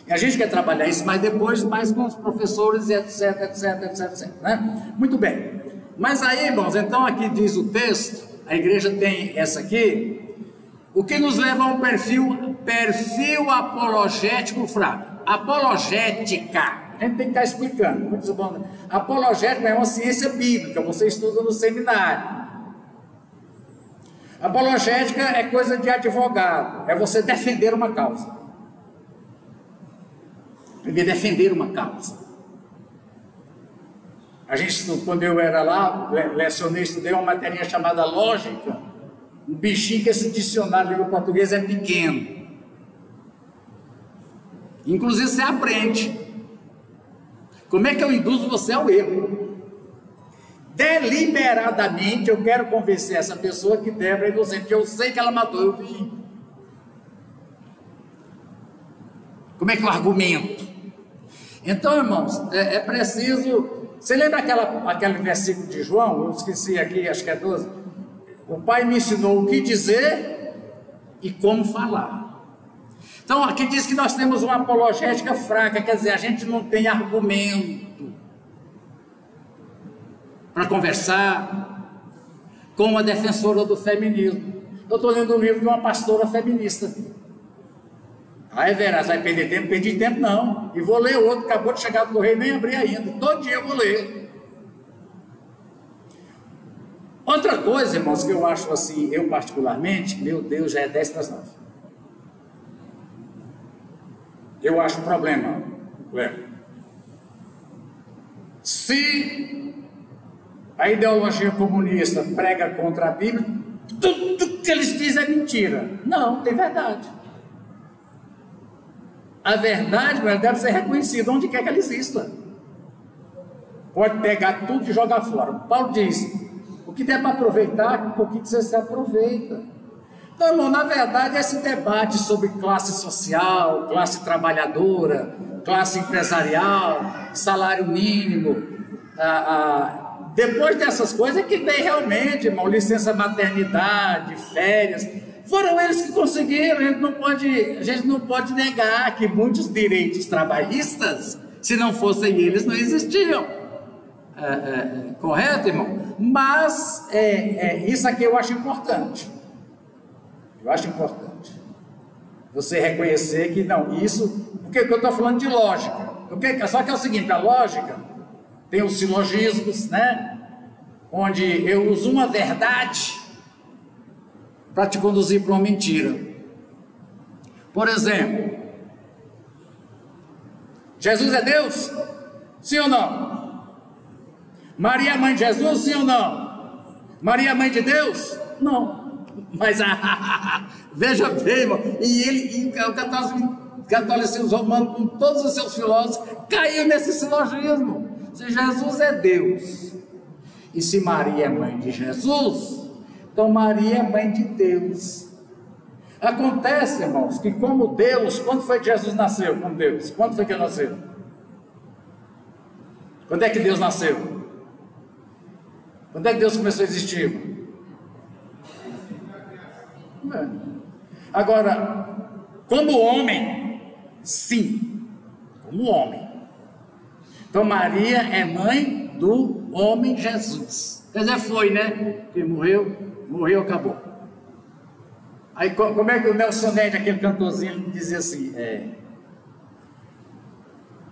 Speaker 1: E a gente quer trabalhar isso mais depois, mais com os professores, etc, né? Muito bem. Mas aí, irmãos, então aqui diz o texto, a igreja tem essa aqui, o que nos leva a um perfil apologético fraco. Apologética, a gente tem que estar explicando. Apologética é uma ciência bíblica, você estuda no seminário. Apologética é coisa de advogado, é você defender uma causa. Primeiro, defender uma causa. A gente, quando eu era lá, lecionei, estudei uma matéria chamada lógica, um bichinho que esse dicionário de língua portuguesa é pequeno. Inclusive você aprende. Como é que eu induzo você ao erro? Deliberadamente eu quero convencer essa pessoa que Débora é inocente, eu sei que ela matou, eu vi. Como é que eu argumento? Então, irmãos, é preciso... Você lembra aquele versículo de João? Eu esqueci aqui, acho que é 12. O Pai me ensinou o que dizer e como falar. Então, aqui diz que nós temos uma apologética fraca, quer dizer, a gente não tem argumento para conversar com uma defensora do feminismo. Eu estou lendo um livro de uma pastora feminista. Aí, Veras, vai perder tempo? Perdi tempo não. E vou ler outro, acabou de chegar do correio, nem abri ainda. Todo dia eu vou ler. Outra coisa, irmãos, que eu acho assim, eu particularmente, meu Deus, já é 10 para as 9. Eu acho um problema. Se a ideologia comunista prega contra a Bíblia, tudo que eles dizem é mentira. Não, tem verdade. A verdade, ela deve ser reconhecida onde quer que ela exista. Pode pegar tudo e jogar fora. Paulo diz, o que der para aproveitar, um pouquinho que você se aproveita. Então, irmão, na verdade, esse debate sobre classe social, classe trabalhadora, classe empresarial, salário mínimo, depois dessas coisas é que vem realmente, irmão, licença maternidade, férias. Foram eles que conseguiram. A gente não pode negar que muitos direitos trabalhistas, se não fossem eles, não existiam. Correto, irmão? Mas isso aqui eu acho importante. Eu acho importante você reconhecer que não, isso, porque eu estou falando de lógica. Só que é o seguinte, a lógica tem os silogismos, né? Onde eu uso uma verdade para te conduzir para uma mentira. Por exemplo, Jesus é Deus? Sim ou não? Maria é mãe de Jesus? Sim ou não? Maria é mãe de Deus? Não. Mas veja bem, irmão, e o catolicismo romano, com todos os seus filósofos, caiu nesse silogismo. Se Jesus é Deus, e se Maria é mãe de Jesus, então Maria é mãe de Deus. Acontece, irmãos, que como Deus, quando foi que Jesus nasceu como Deus? Quando foi que ele nasceu? Quando é que Deus nasceu? Quando é que Deus começou a existir? Agora, como homem, sim, como homem, Então Maria é mãe do homem Jesus. Quer dizer, foi, né? Que morreu, acabou. Aí como é que o Nelson Ned, aquele cantorzinho, dizia assim,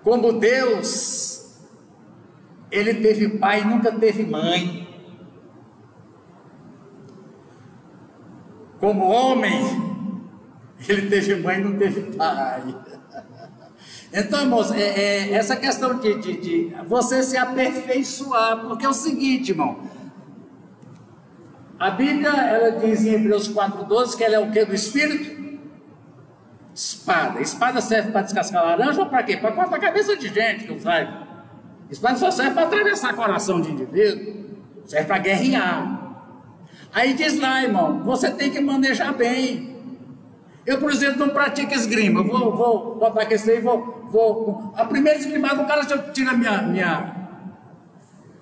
Speaker 1: como Deus, ele teve pai e nunca teve mãe. Como homem, ele teve mãe e não teve pai. Então, irmãos, essa questão de você se aperfeiçoar, porque é o seguinte, irmão, a Bíblia, ela diz em Hebreus 4,12 que ela é o que do Espírito? Espada. Espada serve para descascar laranja ou para quê? Para cortar a cabeça de gente, que eu saiba. Espada só serve para atravessar o coração de indivíduo, serve para guerrear. Aí diz lá, irmão, você tem que manejar bem. Eu, por exemplo, não pratico esgrima. Eu vou botar aqui e vou. A primeira esgrimada, o cara já tira minha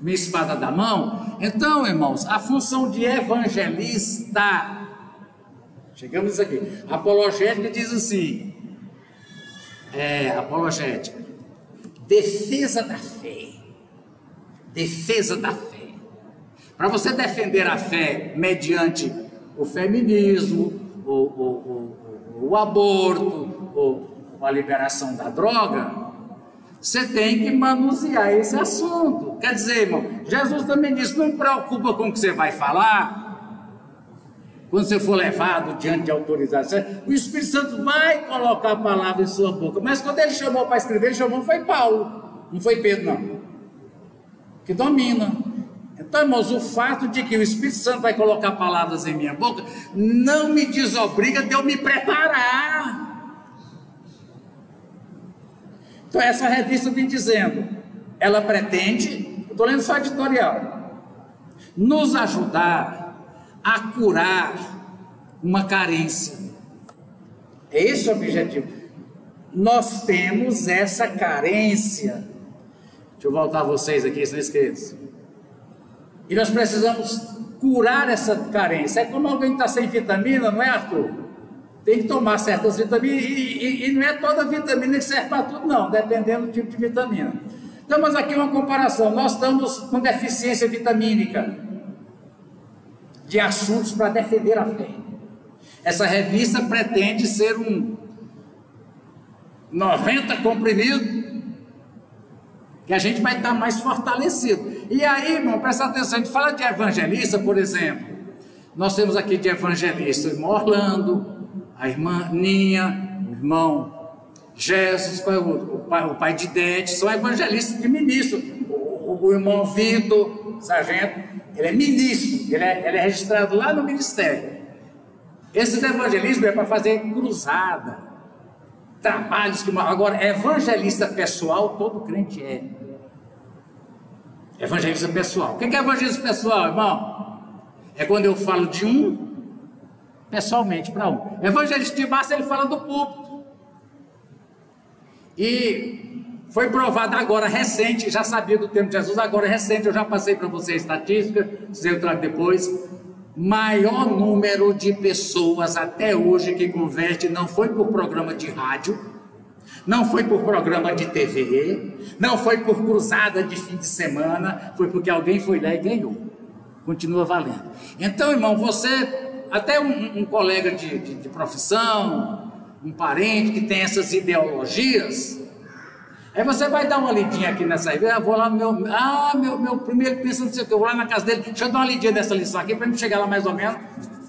Speaker 1: espada da mão. Então, irmãos, a função de evangelista, chegamos aqui, apologética diz assim, apologética, defesa da fé. Defesa da fé. Para você defender a fé mediante o feminismo, o aborto, ou a liberação da droga, você tem que manusear esse assunto. Quer dizer, irmão, Jesus também disse, não preocupa com o que você vai falar, quando você for levado diante de autorização, o Espírito Santo vai colocar a palavra em sua boca, mas quando ele chamou para escrever, ele chamou foi Paulo, não foi Pedro não, que domina. Então, irmãos, o fato de que o Espírito Santo vai colocar palavras em minha boca, não me desobriga de eu me preparar. Então, essa revista vem dizendo, ela pretende, estou lendo só editorial, nos ajudar a curar uma carência. É esse o objetivo. Nós temos essa carência. Deixa eu voltar a vocês aqui, se não esqueça. E nós precisamos curar essa carência. É como alguém que está sem vitamina, não é, Arthur? Tem que tomar certas vitaminas, e não é toda vitamina que serve para tudo, não, dependendo do tipo de vitamina. Então, mas aqui uma comparação, nós estamos com deficiência vitamínica, de assuntos para defender a fé. Essa revista pretende ser um 90 comprimido, que a gente vai estar mais fortalecido. E aí, irmão, presta atenção, a gente fala de evangelista, por exemplo, nós temos aqui de evangelista o irmão Orlando, a irmã Ninha, o irmão Jesus, qual é o pai de Dete, são evangelistas de ministro. O irmão Vitor, sargento, ele é ministro, ele é registrado lá no ministério. Esse evangelismo é para fazer cruzada, trabalhos que... Agora, evangelista pessoal, todo crente é. Evangelista pessoal. O que é evangelista pessoal, irmão? É quando eu falo de um, pessoalmente para um. Evangelista de massa, ele fala do púlpito. E foi provado agora, recente, já sabia do tempo de Jesus, agora recente, eu já passei para você a estatística, se eu trago depois, maior número de pessoas até hoje que converte não foi por programa de rádio, não foi por programa de TV, não foi por cruzada de fim de semana, foi porque alguém foi lá e ganhou. Continua valendo. Então, irmão, você, até um colega de profissão, um parente que tem essas ideologias, aí você vai dar uma lidinha aqui nessa revista, vou lá no meu primeiro pensa não sei o que, eu vou lá na casa dele, deixa eu dar uma lidinha nessa lição aqui, para me chegar lá mais ou menos,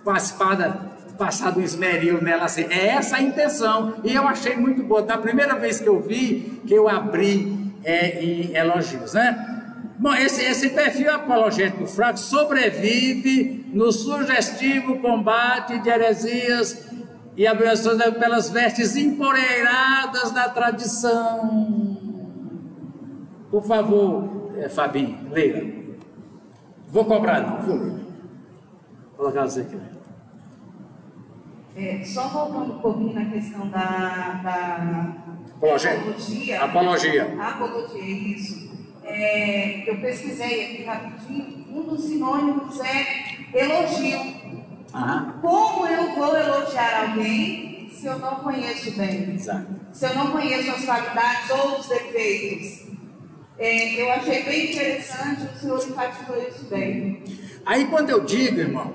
Speaker 1: com a espada, passado um esmeril nela assim, é essa a intenção, e eu achei muito boa, da primeira vez que eu vi, que eu abri em elogios, né? Bom, esse perfil apologético fraco sobrevive no sugestivo combate de heresias e aberrações pelas vestes empoeiradas da tradição. Por favor, Fabinho, leia. Vou cobrar não, vou ler. Vou colocar você aqui.
Speaker 2: Só voltando um pouquinho na questão da
Speaker 1: apologia.
Speaker 2: Apologia, isso. Eu pesquisei aqui rapidinho, um dos sinônimos é elogio. Como eu vou elogiar alguém se eu não conheço bem?
Speaker 1: Exato.
Speaker 2: Se eu não conheço as qualidades ou os defeitos? Eu achei bem interessante, o senhor enfatizou isso bem.
Speaker 1: Aí quando eu digo, irmão,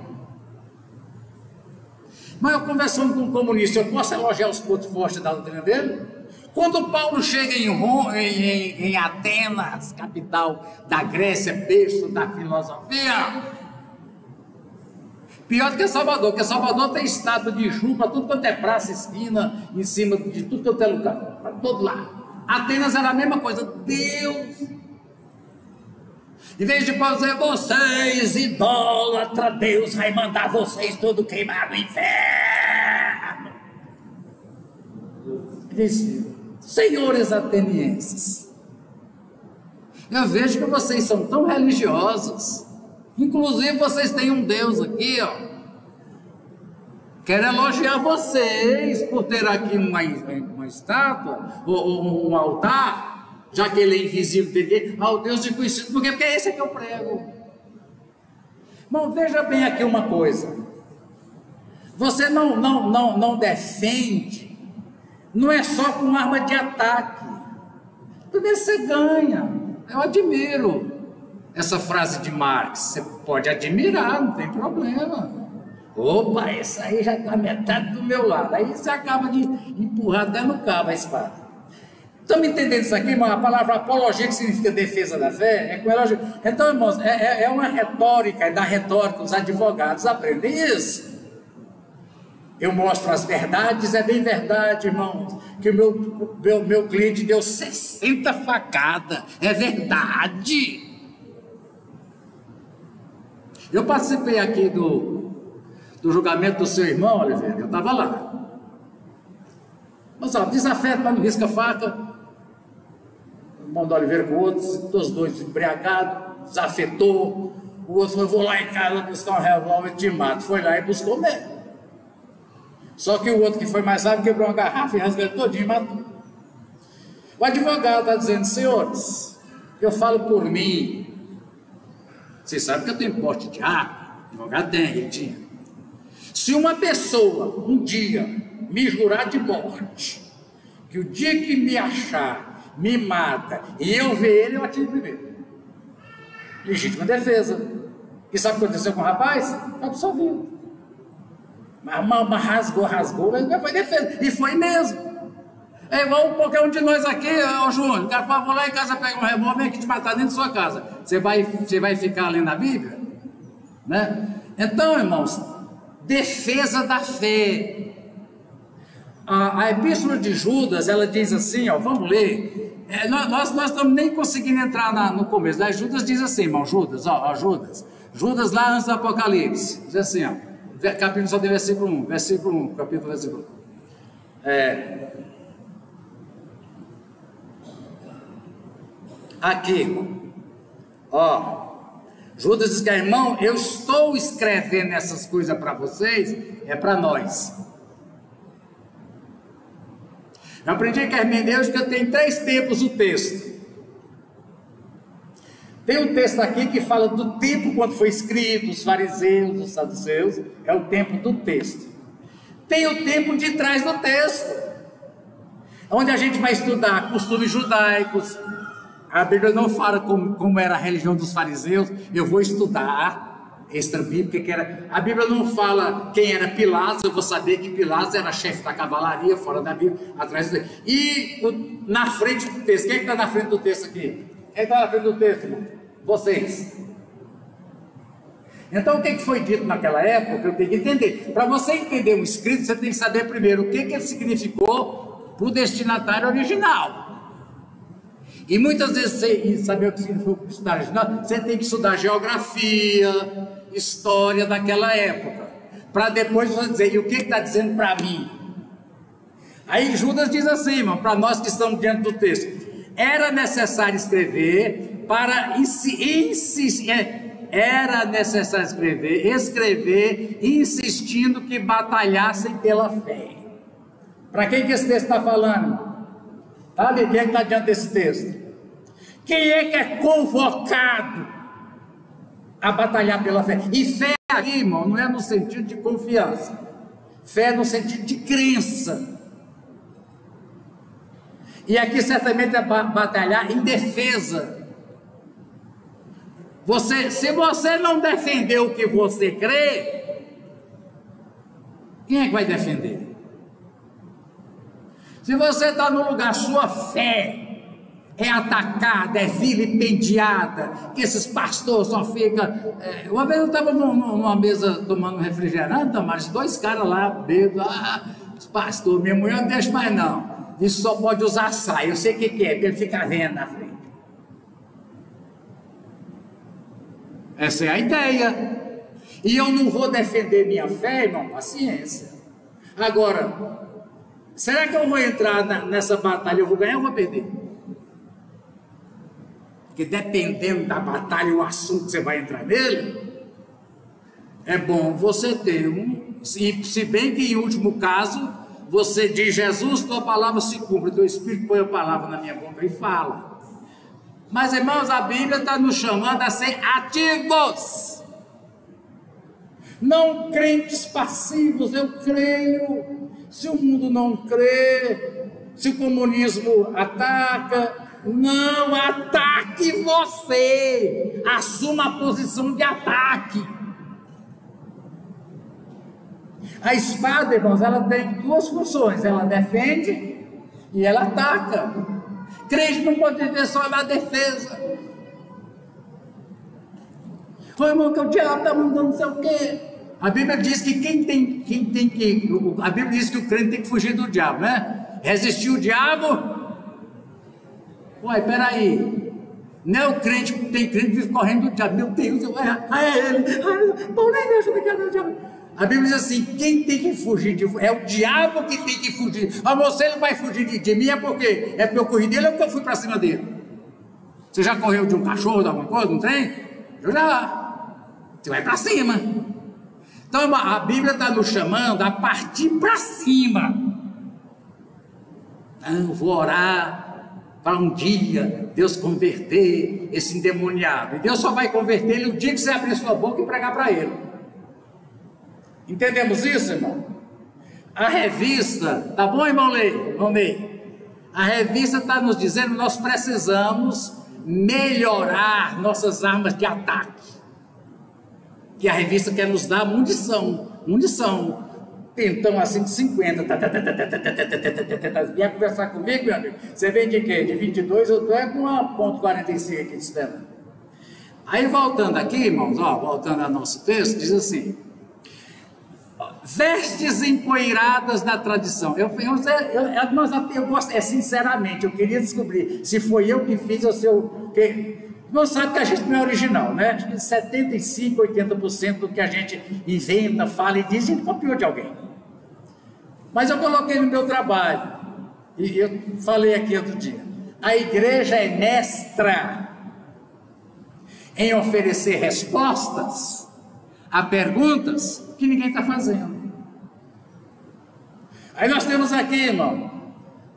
Speaker 1: mas eu conversando com um comunista, eu posso elogiar os pontos fortes da doutrina dele? Quando Paulo chega em Atenas, capital da Grécia, berço da filosofia, pior do que Salvador, porque Salvador tem estátua de Ju para tudo quanto é praça, esquina, em cima de tudo quanto é lugar, para todo lado. Atenas era a mesma coisa, Deus. Em vez de Paulo dizer, vocês, idólatra, Deus vai mandar vocês tudo queimar no inferno. Disse, senhores atenienses, eu vejo que vocês são tão religiosos, inclusive vocês têm um Deus aqui, ó. Quero elogiar vocês por ter aqui uma estátua, ou um altar, já que ele é invisível, ao Deus desconhecido, porque é esse que eu prego. Irmão, veja bem aqui uma coisa, você não defende, não é só com arma de ataque, primeiro você ganha. Eu admiro essa frase de Marx, você pode admirar, não tem problema. Opa, essa aí já está metade do meu lado, aí você acaba de empurrar até no cabo a espada. Estão me entendendo isso aqui, irmão? A palavra apologia, que significa defesa da fé, é com elogio. Então, irmãos, é uma retórica, é da retórica, os advogados aprendem isso. Eu mostro as verdades, é bem verdade, irmãos, que o meu cliente deu 60 facadas, é verdade. Eu participei aqui do julgamento do seu irmão, Oliveira, eu estava lá. Mas, ó, desafeto, mas não risca a faca. O irmão do Oliveira com o outro, os dois embriagados, desafetou. O outro falou, eu vou lá em casa buscar um revólver e te mato. Foi lá e buscou mesmo. Só que o outro que foi mais rápido quebrou uma garrafa e rasgou ele todinho e matou. O advogado está dizendo, senhores, eu falo por mim. Vocês sabem que eu tenho porte de arma. O advogado tem, ele tinha. Se uma pessoa, um dia, me jurar de morte, que o dia que me achar, me mata, e eu ver ele, eu atiro primeiro. Legítima defesa. E sabe o que aconteceu com o rapaz? Foi absolvido. Mas rasgou, mas foi defesa. E foi mesmo. É igual qualquer um de nós aqui, ô Júnior, o cara fala, vou lá em casa pegar um revólver e aqui te matar dentro da sua casa. Você vai ficar lendo a Bíblia? Né? Então, irmãos, defesa da fé. A epístola de Judas, ela diz assim, ó, vamos ler. Nós estamos nem conseguindo entrar no começo. Né? Judas diz assim, irmão, Judas lá antes do Apocalipse, diz assim, ó, capítulo só tem versículo 1, capítulo versículo 1. Aqui, irmão, ó, Judas diz que, irmão, eu estou escrevendo essas coisas para vocês, é para nós. Eu aprendi que a hermenêutica tem 3 tempos o texto. Tem um texto aqui que fala do tempo quando foi escrito, os fariseus, os saduceus, é o tempo do texto. Tem o tempo de trás do texto, onde a gente vai estudar costumes judaicos. A Bíblia não fala como era a religião dos fariseus, eu vou estudar extra-bíblica, que era. A Bíblia não fala quem era Pilatos, eu vou saber que Pilatos era chefe da cavalaria, fora da Bíblia, atrás do texto. E na frente do texto, quem é que está na frente do texto aqui? Quem está na frente do texto, irmão? Vocês. Então, o que foi dito naquela época, eu tenho que entender. Para você entender um escrito, você tem que saber primeiro o que ele significou para o destinatário original. E muitas vezes, sem saber o que significa o destinatário original, você tem que estudar geografia, história daquela época, para depois você dizer, e o que está dizendo para mim? Aí Judas diz assim, irmão, para nós que estamos diante do texto, era necessário escrever para era necessário escrever insistindo que batalhassem pela fé. Para quem que esse texto está falando? Tá ali, quem é que está diante desse texto? Quem é que é convocado a batalhar pela fé? E fé aqui, irmão, não é no sentido de confiança. Fé no sentido de crença. E aqui certamente é batalhar em defesa. Se você não defender o que você crê, quem é que vai defender? Se você está no lugar, sua fé é atacada, é vilipendiada, que esses pastores só ficam... uma vez eu estava numa mesa tomando um refrigerante, mas 2 caras lá, bêbados, pastor, minha mulher não deixa mais não, isso só pode usar saia, eu sei o que é, porque ele fica vendo na frente. Essa é a ideia. E eu não vou defender minha fé, irmão, paciência. Agora, será que eu vou entrar nessa batalha, eu vou ganhar ou vou perder? Porque dependendo da batalha, o assunto que você vai entrar nele, é bom você ter se bem que em último caso, você diz, Jesus, tua palavra se cumpre, teu Espírito põe a palavra na minha boca e fala. Mas, irmãos, a Bíblia está nos chamando a ser ativos, não crentes passivos. Eu creio, se o mundo não crê, se o comunismo ataca, não ataque você, assuma a posição de ataque. A espada, irmãos, ela tem 2 funções, ela defende e ela ataca. Crente não pode viver só na defesa. Foi, irmão, que o diabo está mandando não sei o quê. A Bíblia diz que a Bíblia diz que o crente tem que fugir do diabo, né? Resistir o diabo. Ué, peraí, não é o crente, tem crente que vive correndo do diabo, meu Deus, eu vou errar, ele, Paulo, nem me ajuda aqui, meu diabo. A Bíblia diz assim, quem tem que fugir é o diabo que tem que fugir. Você não vai fugir de mim, é porque eu corri dele ou porque eu fui para cima dele? Você já correu de um cachorro, de alguma coisa, um trem? Eu já. Você vai para cima. Então a Bíblia está nos chamando a partir para cima. Não, vou orar para um dia Deus converter esse endemoniado. E Deus só vai converter ele o dia que você abrir sua boca e pregar para ele. Entendemos isso, irmão? A revista, tá bom, irmão Ney? A revista está nos dizendo que nós precisamos melhorar nossas armas de ataque. E a revista quer nos dar munição. Tentão assim de 50, vier conversar comigo, meu amigo, você vem de quê? De 22, eu estou com uma .45 aqui de esperando. Aí voltando aqui, irmãos, voltando ao nosso texto, diz assim, vestes empoeiradas da tradição. Eu gosto, sinceramente, eu queria descobrir se foi eu que fiz ou se eu... Não sabe que a gente não é original, né? Acho que 75%, 80% do que a gente inventa, fala e diz, a gente copiou de alguém. Mas eu coloquei no meu trabalho, e eu falei aqui outro dia, a igreja é mestra em oferecer respostas a perguntas que ninguém está fazendo. Aí nós temos aqui, irmão,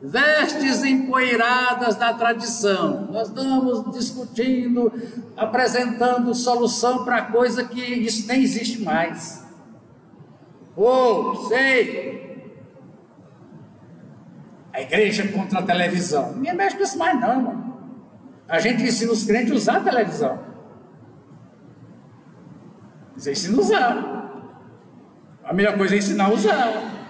Speaker 1: vestes empoeiradas da tradição. Nós estamos discutindo, apresentando solução para coisa que isso nem existe mais. Sei. A igreja contra a televisão. Ninguém mexe com isso mais não, irmão. A gente ensina os crentes a usar a televisão. Você ensina a usar. A melhor coisa é ensinar a usar.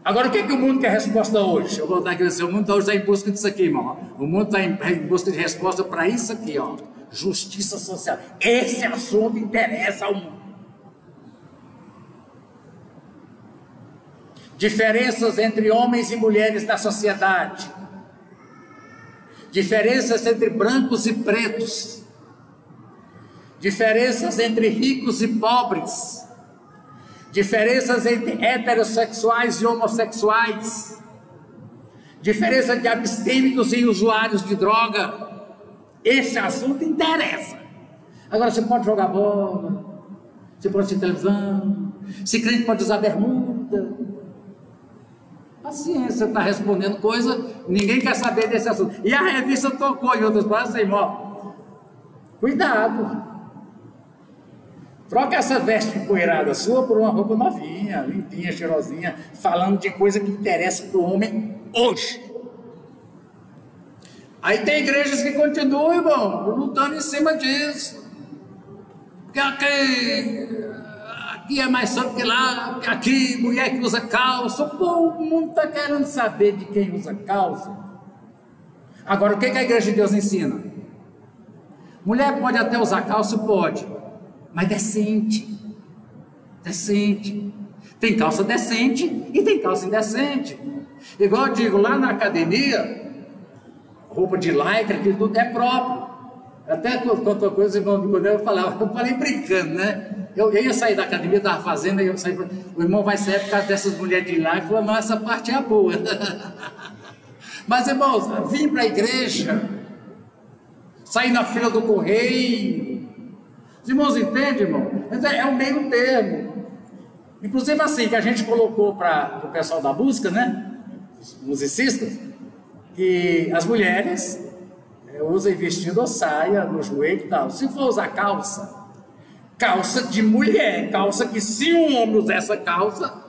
Speaker 1: Agora, o que é que o mundo quer resposta hoje? Eu vou voltar aqui, o mundo hoje está em busca disso aqui, irmão. O mundo está em busca de resposta para isso aqui, justiça social. Esse assunto interessa ao mundo. Diferenças entre homens e mulheres na sociedade. Diferenças entre brancos e pretos. Diferenças entre ricos e pobres. Diferenças entre heterossexuais e homossexuais, diferença de abstêmitos e usuários de droga. Esse assunto interessa. Agora, você pode jogar bola, você pode assistir televisão, se crente pode usar bermuda. Paciência, está respondendo coisa, ninguém quer saber desse assunto. E a revista tocou em outras palavras, assim, cuidado. Troca essa veste empoeirada sua por uma roupa novinha, limpinha, cheirosinha, falando de coisa que interessa para o homem hoje. Aí tem igrejas que continuam, irmão, lutando em cima disso. Porque aqui é mais santo que lá, porque aqui mulher que usa calça. Pô, o mundo está querendo saber de quem usa calça. Agora, o que a igreja de Deus ensina? Mulher pode até usar calça? Pode, mas decente. Decente. Tem calça decente e tem calça indecente. Igual eu digo, lá na academia, roupa de lycra, que tudo é próprio. Até quanto coisa, quando eu falei brincando, né? Eu ia sair da academia, estava fazendo, aí eu saí, o irmão vai sair por causa dessas mulheres de lycra, falou, não, essa parte é boa. Mas, irmãos, vim para a igreja, sair na fila do correio. Os irmãos entendem, irmão? É um meio termo. Inclusive assim, que a gente colocou para o pessoal da música, né? Os musicistas, que as mulheres usem vestido ou saia no joelho e tal. Se for usar calça, calça de mulher, calça que se um homem usar essa calça,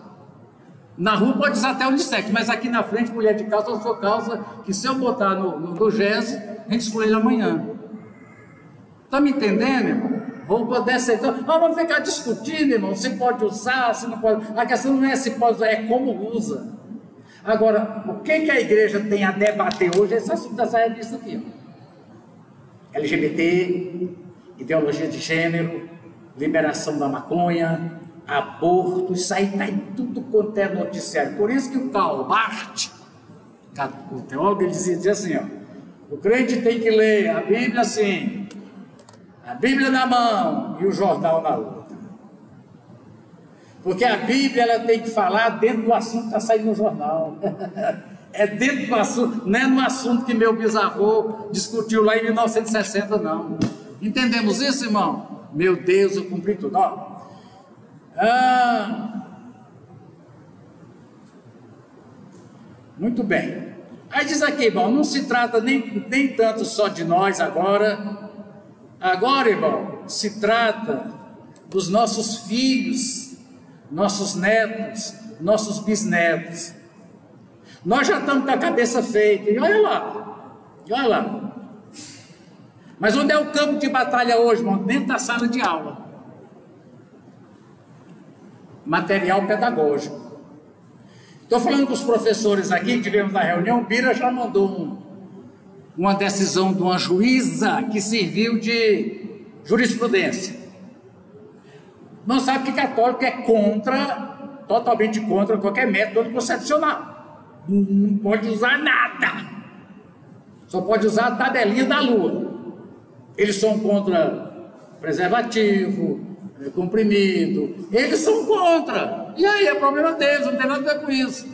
Speaker 1: na rua pode usar até unissex, mas aqui na frente, mulher de calça, eu sou calça que se eu botar no gesso, a gente escolhe ele amanhã. Tá me entendendo, irmão? Roupa dessa, então, vamos ficar discutindo, irmão, se pode usar, se não pode. A questão não é se pode usar, é como usa. Agora, o que a igreja tem a debater hoje é esse assunto dessa revista aqui, ó. LGBT, ideologia de gênero, liberação da maconha, aborto, isso aí está em tudo quanto é noticiário. Por isso que o Karl Barth, o teólogo, ele dizia assim, ó, o crente tem que ler a Bíblia assim, a Bíblia na mão e o jornal na outra. Porque a Bíblia ela tem que falar dentro do assunto que está saindo no jornal. É dentro do assunto, não é no assunto que meu bisavô discutiu lá em 1960, não. Entendemos isso, irmão? Meu Deus, eu cumpri tudo. Ó. Muito bem. Aí diz aqui, irmão, não se trata nem tanto só de nós agora. Agora, irmão, se trata dos nossos filhos, nossos netos, nossos bisnetos. Nós já estamos com a cabeça feita, e olha lá. Mas onde é o campo de batalha hoje, irmão? Dentro da sala de aula. Material pedagógico. Estou falando com os professores aqui, que tivemos na reunião, o Bira já mandou uma decisão de uma juíza que serviu de jurisprudência. Não sabe que católico é totalmente contra qualquer método anticoncepcional. Não pode usar nada, só pode usar a tabelinha da lua. Eles são contra preservativo, comprimido, eles são contra, e aí é problema deles, não tem nada a ver com isso.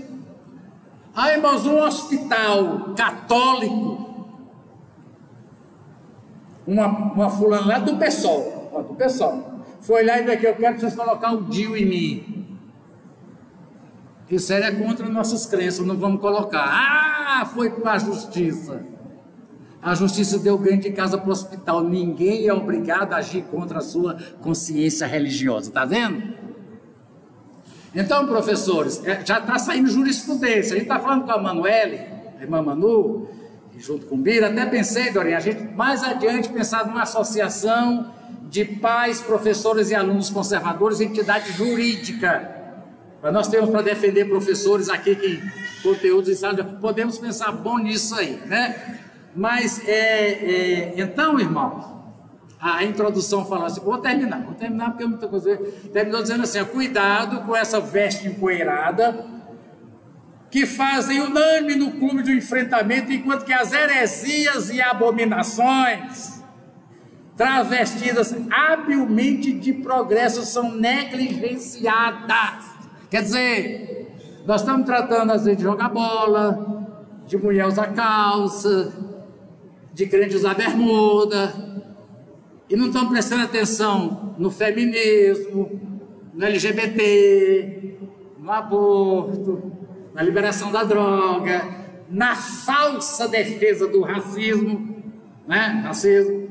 Speaker 1: Aí, irmãos, um hospital católico, uma fulana lá do PSOL, foi lá e veio aqui, eu quero que vocês colocar o DIU em mim. Isso é contra nossas crenças, não vamos colocar. Foi para a justiça. A justiça deu ganho de casa para o hospital. Ninguém é obrigado a agir contra a sua consciência religiosa, tá vendo? Então, professores, já está saindo jurisprudência. A gente está falando com a Manuele, a irmã Manu, junto com o Bira. Até pensei, Dorinha, a gente mais adiante pensar numa associação de pais, professores e alunos conservadores, entidade jurídica. Mas nós temos para defender professores aqui que conteúdos em sala, podemos pensar bom nisso aí, né? Mas, então, irmãos, a introdução falou assim, vou terminar porque é muita coisa. Terminou dizendo assim, cuidado com essa veste empoeirada que fazem unânime no clube do enfrentamento, enquanto que as heresias e abominações travestidas habilmente de progresso são negligenciadas. Quer dizer, nós estamos tratando às vezes de jogar bola, de mulher usar calça, de crente usar bermuda, e não estamos prestando atenção no feminismo, no LGBT, no aborto, na liberação da droga, na falsa defesa do racismo, né? Racismo.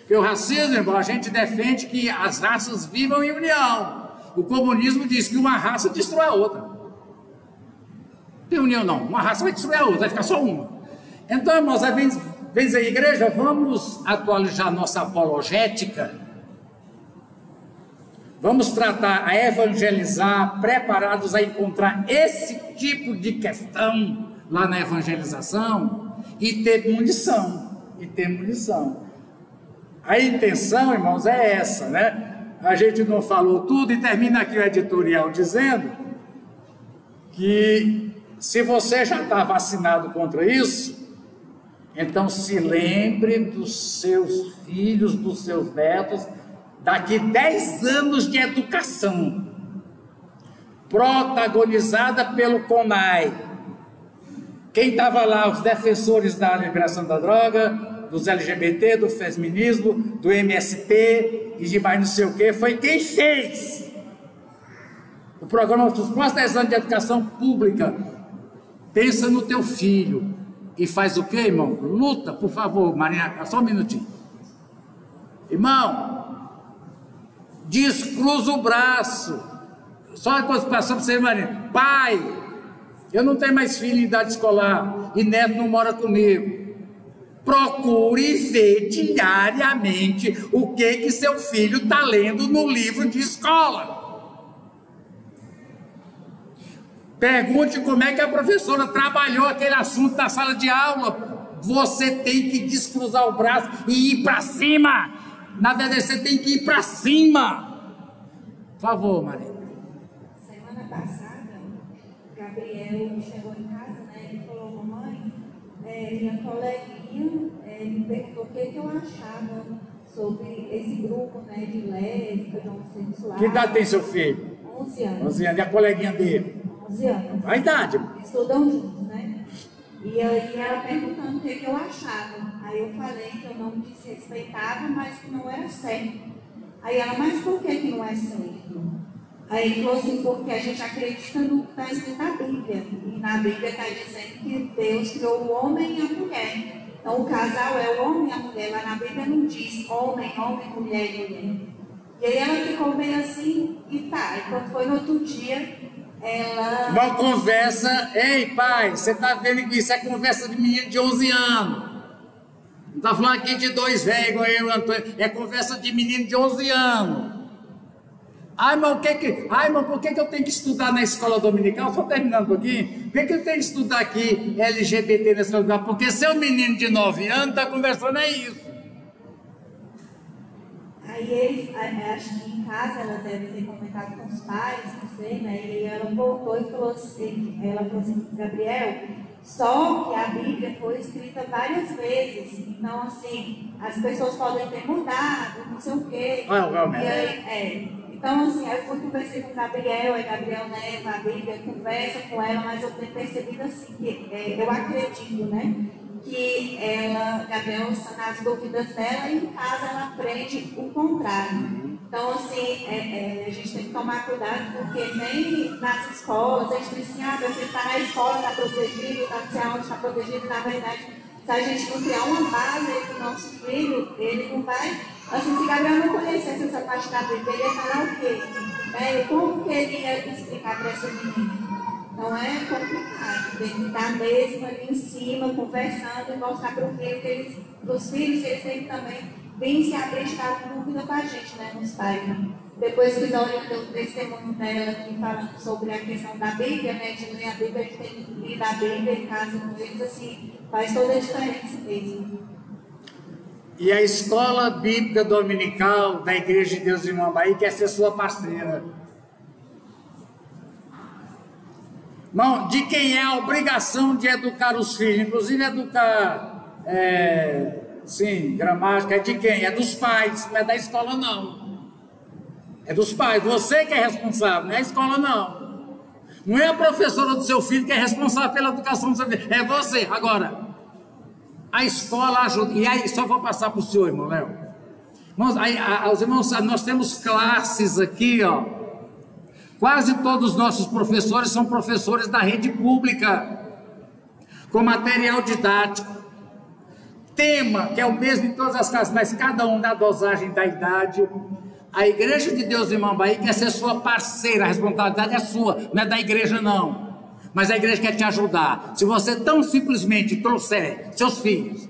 Speaker 1: Porque o racismo, irmão, a gente defende que as raças vivam em união. O comunismo diz que uma raça destrói a outra. Não tem união não, uma raça vai destruir a outra, vai ficar só uma. Então, irmãos, aí vem a igreja, vamos atualizar nossa apologética, vamos tratar a evangelizar, preparados a encontrar esse tipo de questão lá na evangelização e ter munição, A intenção, irmãos, é essa, né? A gente não falou tudo e termina aqui o editorial dizendo que se você já está vacinado contra isso, então se lembre dos seus filhos, dos seus netos, daqui 10 anos de educação, protagonizada pelo CONAI. Quem estava lá, os defensores da liberação da droga, dos LGBT, do feminismo, do MST e de mais não sei o que, foi quem fez o programa dos próximos 10 anos de educação pública. Pensa no teu filho e faz o que, irmão? Luta, por favor, Marinha, só um minutinho. Irmão, descruza o braço. Só uma coisa para você, Marinha. Pai, eu não tenho mais filho em idade escolar e neto não mora comigo. Procure ver diariamente o que seu filho está lendo no livro de escola. Pergunte como é que a professora trabalhou aquele assunto na sala de aula. Você tem que descruzar o braço e ir para cima. Na verdade, você tem que ir para cima. Por favor, Maria.
Speaker 2: Semana passada, Gabriel chegou em casa, né? Ele falou, mamãe, minha coleguinha me perguntou o que eu achava sobre esse grupo, né, de lésbicas, de homossexuais.
Speaker 1: Que idade tem seu filho?
Speaker 2: 11 anos.
Speaker 1: 11 anos. E a coleguinha dele?
Speaker 2: 11 anos.
Speaker 1: A idade?
Speaker 2: Estudam juntos, né? E aí ela perguntando o que eu achava. Aí eu falei que eu não desrespeitava, mas que não era certo. Aí ela, mas por que não é certo? Aí ele falou assim, porque a gente acredita no que está escrito na Bíblia. E na Bíblia está dizendo que Deus criou o homem e a mulher. Então o casal é o homem e a mulher. Lá na Bíblia não diz homem, mulher e mulher. E aí ela ficou meio assim, e tá. E quando foi no outro dia, ela...
Speaker 1: Uma conversa, ei pai, você está vendo que isso é conversa de menino de 11 anos. Não está falando aqui de dois velhos, igual eu, Antônio. É conversa de menino de 11 anos. Ai, irmão, por que eu tenho que estudar na escola dominical? Só terminando um pouquinho. Por que eu tenho que estudar aqui LGBT na escola dominical? Porque seu menino de 9 anos está conversando é isso.
Speaker 2: Aí eles, acho que em casa ela deve ter comentado com os pais, não sei, né? E ela voltou e falou assim, Gabriel, só que a Bíblia foi escrita várias vezes. Então, assim, as pessoas podem ter mudado, não sei o quê.
Speaker 1: E
Speaker 2: aí, então, assim, eu fui conversar com o Gabriel, aí Gabriel leva a Bíblia, conversa com ela, mas eu tenho percebido assim, que eu acredito, né, que Gabriel sana as dúvidas dela e em casa ela aprende o contrário. Então, assim, a gente tem que tomar cuidado, porque nem nas escolas, a gente diz assim, meu filho está na escola, está protegido, está não sei aonde, está protegido, na verdade, se a gente não criar uma base aí para o nosso filho, ele não vai... Assim, se Gabriel não conhecesse essa parte da Bíblia, ele ia falar o quê? Como que ele ia explicar para essa menina? Então é complicado, tem que estar mesmo ali em cima, conversando e mostrar para os filhos que eles têm que também vir se abrir, estar com dúvida com a gente, né, nos pais. Depois que Dória deu o testemunho dela aqui falando sobre a questão da Bíblia, né, de ler a Bíblia, a gente tem que ler a Bíblia em casa com eles, assim, faz toda a diferença mesmo.
Speaker 1: E a escola bíblica dominical da Igreja de Deus de Mambaí quer ser sua parceira. Irmão, de quem é a obrigação de educar os filhos, inclusive educar, gramática, é de quem? É dos pais, não é da escola não. É dos pais, você que é responsável, não é a escola não. Não é a professora do seu filho que é responsável pela educação do seu filho, é você. Agora, a escola ajuda, e aí só vou passar para o senhor, irmão Léo. Os irmãos, nós temos classes aqui, ó. Quase todos os nossos professores são professores da rede pública, com material didático. tema, que é o mesmo em todas as casas, mas cada um na dosagem da idade. A Igreja de Deus em Mambaí quer ser sua parceira, a responsabilidade é sua, não é da igreja não. Mas a igreja quer te ajudar. Se você tão simplesmente trouxer seus filhos,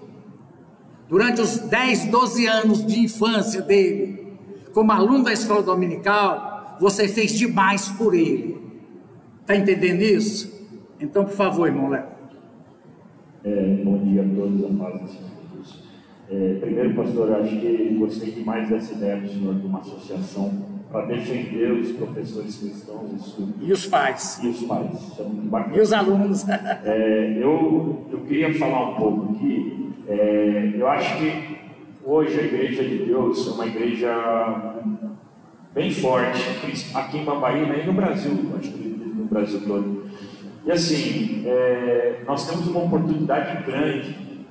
Speaker 1: durante os 10, 12 anos de infância dele, como aluno da escola dominical, você fez demais por ele. Está entendendo isso? Então, por favor, irmão Léo.
Speaker 3: Bom dia a todos, a paz do Senhor Jesus. Primeiro, pastor, eu acho que gostei demais dessa ideia do senhor de uma associação para defender os professores cristãos
Speaker 1: e os pais.
Speaker 3: E os pais, isso é muito bacana.
Speaker 1: E os alunos.
Speaker 3: Eu queria falar um pouco aqui. Eu acho que hoje a Igreja de Deus é uma igreja bem forte, aqui em Mambaí, né, e no Brasil, acho que no Brasil todo. E assim, nós temos uma oportunidade grande,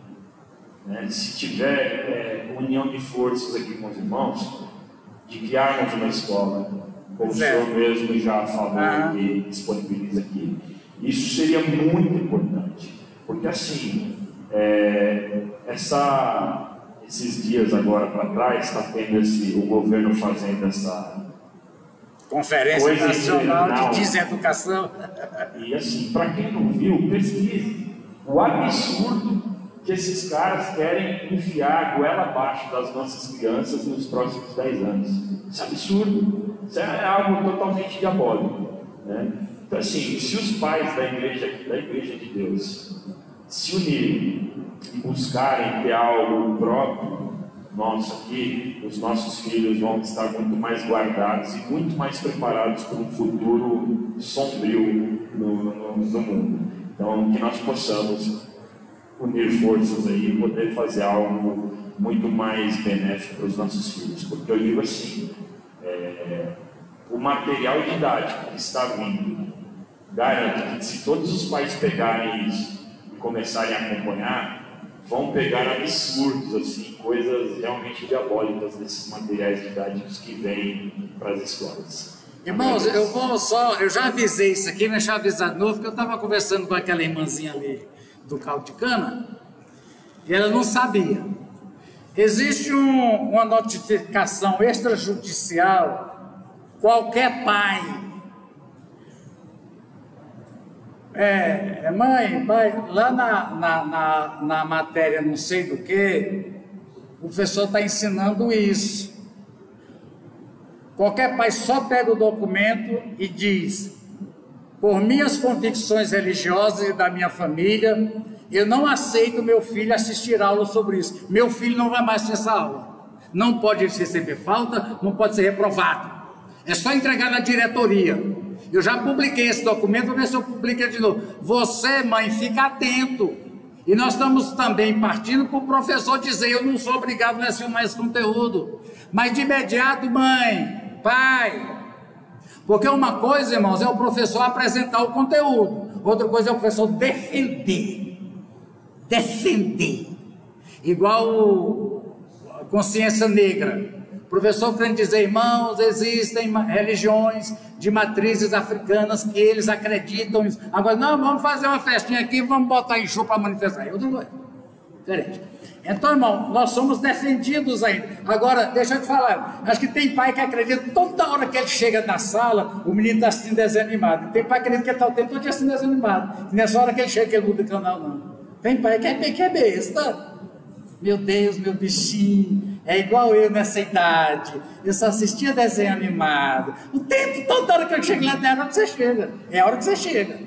Speaker 3: né, se tiver união de forças aqui com os irmãos, de criarmos uma escola, como o senhor mesmo já falou e disponibiliza aqui. Isso seria muito importante, porque assim, esses dias agora para trás, está tendo o governo fazendo essa
Speaker 1: Conferência Nacional de Deseducação.
Speaker 3: E assim, para quem não viu, pesquise o absurdo que esses caras querem enfiar a goela abaixo das nossas crianças nos próximos 10 anos. Isso é absurdo, isso é algo totalmente diabólico, né? Então assim, se os pais da igreja de Deus se unirem e buscarem ter algo próprio nosso aqui, os nossos filhos vão estar muito mais guardados e muito mais preparados para um futuro sombrio no mundo. Então, que nós possamos unir forças aí e poder fazer algo muito mais benéfico para os nossos filhos, porque eu digo assim, o material didático que está vindo, garanto que se todos os pais pegarem isso e começarem a acompanhar, vão pegar absurdos, assim, coisas realmente diabólicas desses materiais didáticos que vêm para as escolas.
Speaker 1: Irmãos, eu já avisei isso aqui, mas deixa eu avisar de novo, porque eu estava conversando com aquela irmãzinha ali do caldo de cana, e ela não sabia. Existe uma notificação extrajudicial, qualquer pai, mãe, pai, lá na matéria não sei do que, o professor está ensinando isso. Qualquer pai só pega o documento e diz: por minhas convicções religiosas e da minha família, eu não aceito meu filho assistir aula sobre isso. Meu filho não vai mais ter essa aula. Não pode receber falta, não pode ser reprovado. É só entregar na diretoria. Eu já publiquei esse documento, vou ver se eu publico de novo. Você, mãe, fica atento. E nós estamos também partindo para o professor dizer: eu não sou obrigado a lecionar esse conteúdo. Mas de imediato, mãe, pai. Porque uma coisa, irmãos, é o professor apresentar o conteúdo. Outra coisa é o professor defender. Defender. Igual a consciência negra. O professor querendo dizer: irmãos, existem religiões de matrizes africanas que eles acreditam nisso. Agora, não, vamos fazer uma festinha aqui, vamos botar em show para manifestar. Outra coisa. Diferente. Então, irmão, nós somos defendidos ainda. Agora, deixa eu te falar, acho que tem pai que acredita toda hora que ele chega na sala, o menino está assistindo desenho animado. Tem pai que acredita que ele está o tempo todo assistindo desenho animado. E nessa hora que ele chega, que ele muda de canal, não. Tem pai que é besta. Meu Deus, meu bichinho, é igual eu nessa idade. Eu só assistia desenho animado. O tempo, toda hora que eu chego lá, é a hora que você chega. É a hora que você chega.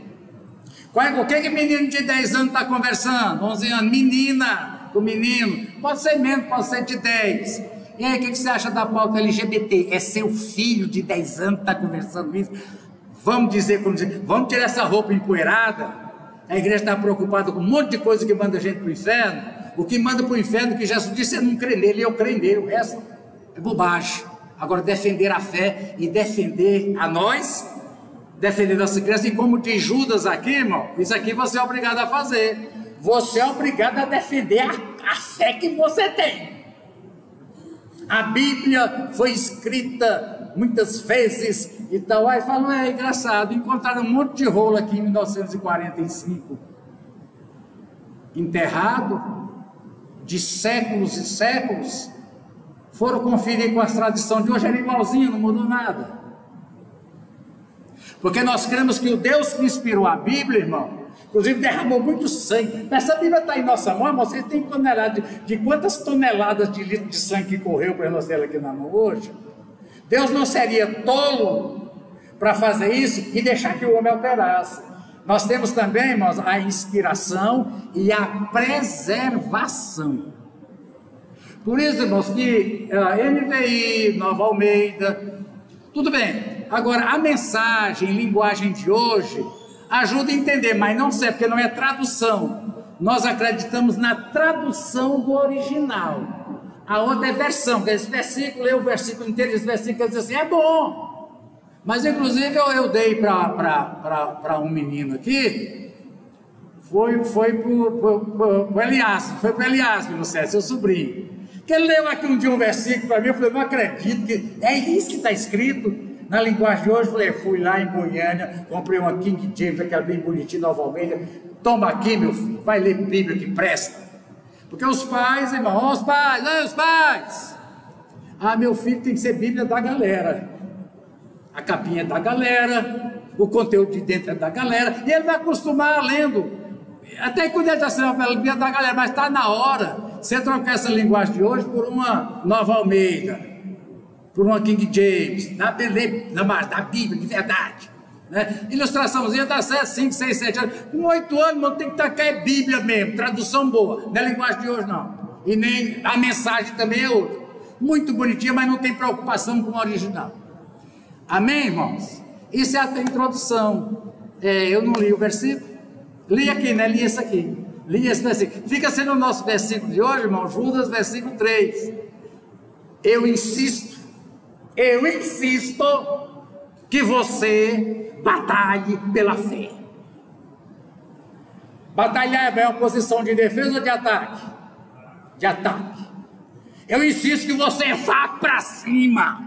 Speaker 1: O que menino de 10 anos está conversando? 11 anos, menina. O menino, pode ser menos, pode ser de 10. E aí, o que você acha da pauta LGBT? É seu filho de 10 anos que está conversando isso? Vamos dizer, vamos tirar essa roupa empoeirada? A igreja está preocupada com um monte de coisa que manda a gente para o inferno. O que manda para o inferno, que Jesus disse, é não crer nele, eu creio nele, o resto é bobagem. Agora, defender a fé e defender a nós, defender nossa criança, e como diz Judas aqui, irmão, isso aqui você é obrigado a fazer. Você é obrigado a defender a fé que você tem. A Bíblia foi escrita muitas vezes e tal. Aí falam, é engraçado, encontraram um monte de rolo aqui em 1945, enterrado, de séculos e séculos, foram conferir com as tradições de hoje, era igualzinho, não mudou nada. Porque nós cremos que o Deus que inspirou a Bíblia, irmão, inclusive derramou muito sangue. Essa Bíblia está em nossa mão, irmão, vocês têm tonelada de quantas toneladas de litro de sangue que correu para nós ter aqui na mão hoje? Deus não seria tolo para fazer isso e deixar que o homem alterasse. Nós temos também, irmãos, a inspiração e a preservação. Por isso, irmãos, que a NVI, Nova Almeida, tudo bem. Agora, a mensagem, linguagem de hoje, ajuda a entender, mas não serve, porque não é tradução. Nós acreditamos na tradução do original. A outra é versão, que esse versículo, lê o versículo inteiro, esse versículo diz assim, é bom. Mas, inclusive, eu dei para um menino aqui, foi para o Elias, no céu, seu sobrinho. Que ele leu aqui um dia um versículo para mim, eu falei, não acredito, que é isso que está escrito. Na linguagem de hoje, eu falei, fui lá em Goiânia, comprei uma King James, aquela bem bonitinha, Nova Almeida, toma aqui, meu filho, vai ler Bíblia que presta. Porque os pais, irmão, os pais, meu filho tem que ser Bíblia da galera. A capinha é da galera, o conteúdo de dentro é da galera, e ele vai acostumar lendo, até quando ele está sendo a Bíblia da galera, mas está na hora, você trocar essa linguagem de hoje por uma Nova Almeida, por uma King James, da Bíblia, de verdade. Né? Ilustraçãozinha dá 5, 6, 7 anos. Com 8 anos, mano, tem que tacar é Bíblia mesmo, tradução boa. Não é linguagem de hoje, não. E nem a mensagem também é outra. Muito bonitinha, mas não tem preocupação com o original. Amém, irmãos? Isso é a introdução. Eu não li o versículo. Li aqui, né? Li esse aqui. Li esse versículo. Fica sendo o nosso versículo de hoje, irmão. Judas, versículo 3. Eu insisto que você batalhe pela fé. Batalhar é uma posição de defesa ou de ataque? De ataque. Eu insisto que você vá para cima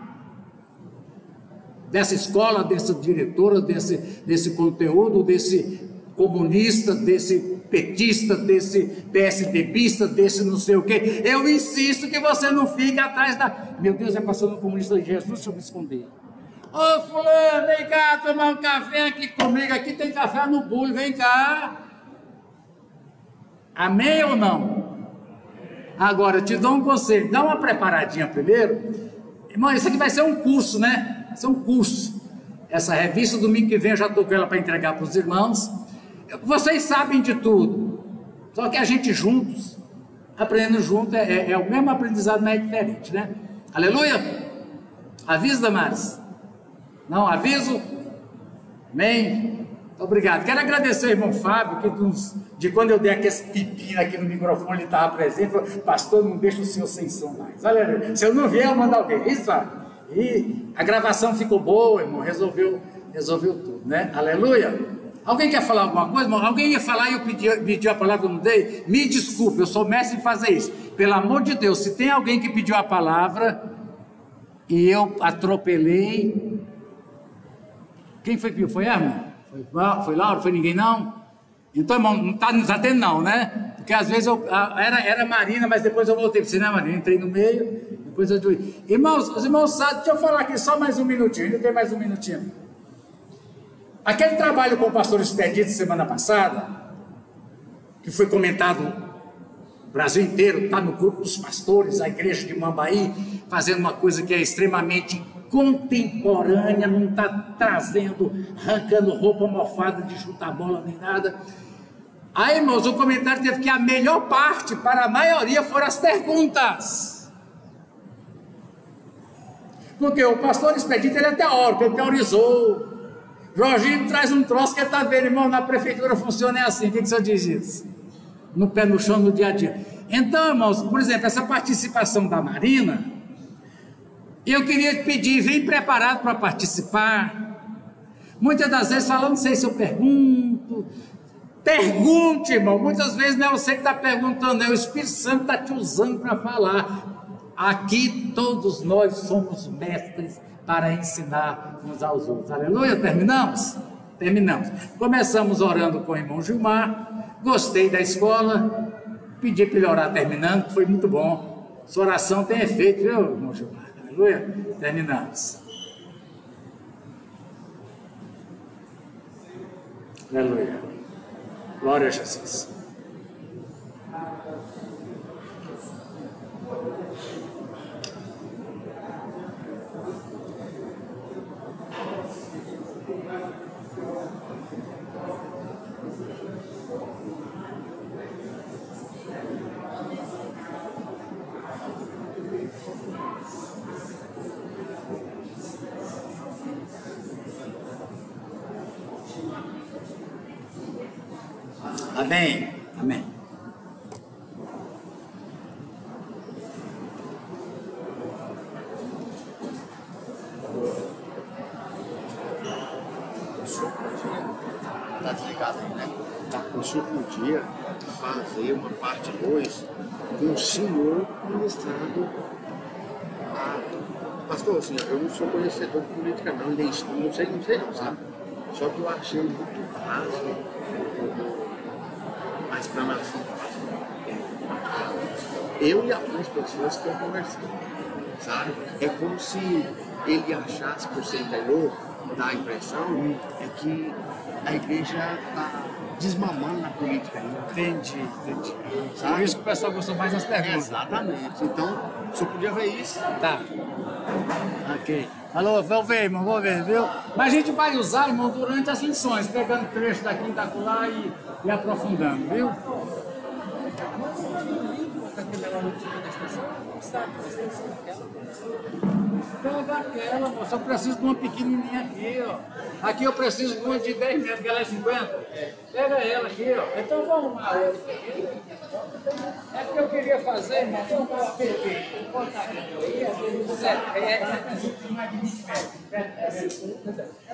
Speaker 1: dessa escola, dessa diretora, desse conteúdo, desse comunista, desse petista, desse PSDBista, desse não sei o quê. Eu insisto que você não fique atrás da... Meu Deus, é passando um comunista de Jesus, deixa eu me esconder. Ô fulano, vem cá tomar um café aqui comigo, aqui tem café no bule, vem cá. Amém ou não? Agora, eu te dou um conselho, dá uma preparadinha primeiro. Irmão, isso aqui vai ser um curso, né? Vai ser um curso. Essa revista, domingo que vem, eu já estou com ela para entregar para os irmãos. Vocês sabem de tudo, só que a gente juntos, aprendendo junto, é o mesmo aprendizado, mas é diferente, né? Aleluia! Aviso, Damares? Não, aviso? Amém? Obrigado. Quero agradecer ao irmão Fábio, que de quando eu dei aquele pepino aqui no microfone, ele estava presente, falou, pastor, não deixa o senhor sem som mais. Aleluia. Se eu não vier, eu mando alguém. Isso, Fábio. E a gravação ficou boa, irmão, resolveu tudo, né? Aleluia. Alguém quer falar alguma coisa, irmão? Alguém ia falar e eu pedi a palavra, eu não dei? Me desculpe, eu sou mestre em fazer isso. Pelo amor de Deus, se tem alguém que pediu a palavra e eu atropelei... Quem foi que pediu? Foi a irmã? Foi Laura? Foi ninguém não? Então, irmão, não está tendo não, né? Porque às vezes era Marina, mas depois eu voltei para você, né, Marina? Entrei no meio, depois eu... Irmãos, os irmãos sabem, deixa eu falar aqui só mais um minutinho, ainda tem mais um minutinho. Aquele trabalho com o pastor Expedito semana passada, que foi comentado no Brasil inteiro, está no grupo dos pastores, a igreja de Mambaí, fazendo uma coisa que é extremamente contemporânea, não está trazendo, arrancando roupa mofada de chutar bola nem nada. Aí, irmãos, o comentário teve que a melhor parte para a maioria foram as perguntas. Porque o pastor Expedito, ele é teórico, ele teorizou. Jorginho traz um troço que ele está vendo, irmão, na prefeitura funciona assim. O que o senhor diz isso? No pé no chão, no dia a dia. Então, irmãos, por exemplo, essa participação da Marina, eu queria te pedir, vem preparado para participar. Muitas das vezes fala, não sei se eu pergunto. Pergunte, irmão. Muitas vezes não é você que está perguntando, é o Espírito Santo que está te usando para falar. Aqui todos nós somos mestres para ensinar uns aos outros. Aleluia, terminamos? Terminamos. Começamos orando com o irmão Gilmar, gostei da escola, Pedir para ele orar terminando, que foi muito bom. Sua oração tem efeito, viu, irmão Gilmar? Aleluia. Terminamos. Aleluia. Glória a Jesus. Amém. Amém.
Speaker 4: Tá desligado aí, né? Tá. O senhor podia fazer uma parte 2 com o senhor ministrando pastor, assim, eu não sou conhecedor de política não, nem estudo, não sei não, sabe? Só que eu achei muito fácil a explanação do pastor. Eu e algumas pessoas que eu conversei, sabe? É como se ele achasse, por ser interior, dá a impressão é que a igreja está desmamando na política ainda.
Speaker 1: Entendi. Sabe? Por isso que o pessoal gostou mais das perguntas.
Speaker 4: Exatamente. Então, o senhor podia ver isso.
Speaker 1: Tá. Ok. Alô, vou ver, irmão, vou ver, viu? Mas a gente vai usar, irmão, durante as lições, pegando trecho daqui e da lá e aprofundando, viu? Pega aquela, moça, eu preciso de uma pequenininha aqui, ó. Aqui eu preciso de uma de 10 metros, que ela é 50. Pega ela aqui, ó. Então vamos lá. É porque eu queria fazer, irmão, vamos cortar aqui. Mais de 20 metros.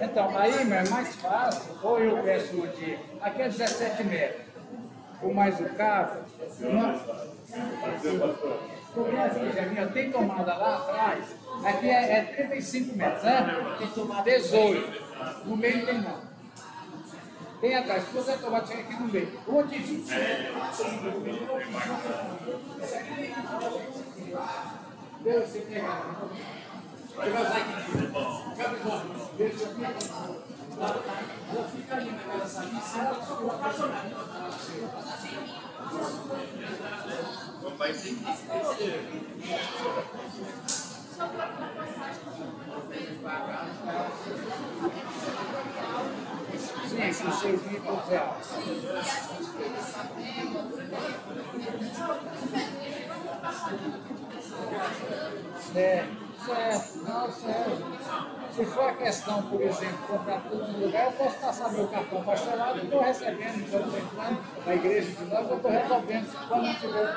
Speaker 1: Então, aí, irmão, é mais fácil, ou eu peço uma de... Aqui é 17 metros. Com mais o cabo. Porque aqui, Jaminha, tem tomada lá atrás, aqui é 35 metros, né? Tem tomada 18, no meio tem não. Tem atrás, se você tomar, chega aqui no meio. Uma de 20. Deus, você pegar. Você vai usar aqui. Deixa eu ver. Ela fica ali naquela salinha, vai ter sim, são 6.000 reais. Certo, não, certo. Se for a questão, por exemplo, comprar tudo no lugar, eu posso passar meu cartão parcelado e estou recebendo, quando entrando na igreja de nós, eu estou resolvendo quando não tiver.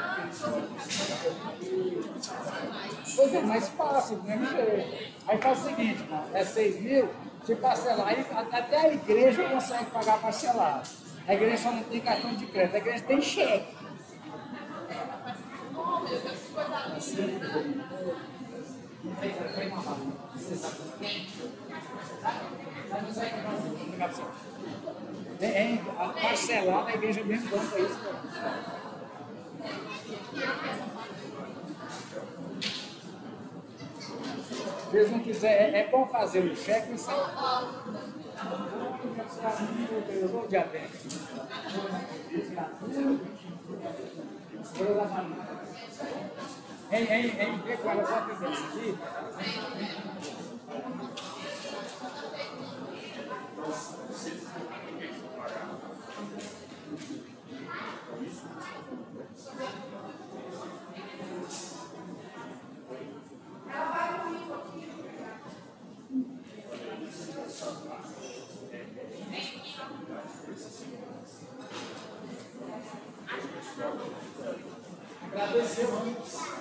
Speaker 1: Pois é, mais fácil, do mesmo jeito. Aí faz o seguinte, mano, é 6.000, se parcelar, aí até a igreja consegue pagar parcelado. A igreja só não tem cartão de crédito, a igreja tem cheque. A parcelada, a igreja mesmo banca isso. Se eles não quiserem, é bom fazer o cheque e sair. Eu vou diabetes. Vê com ela, só que aqui. Agradeceu antes.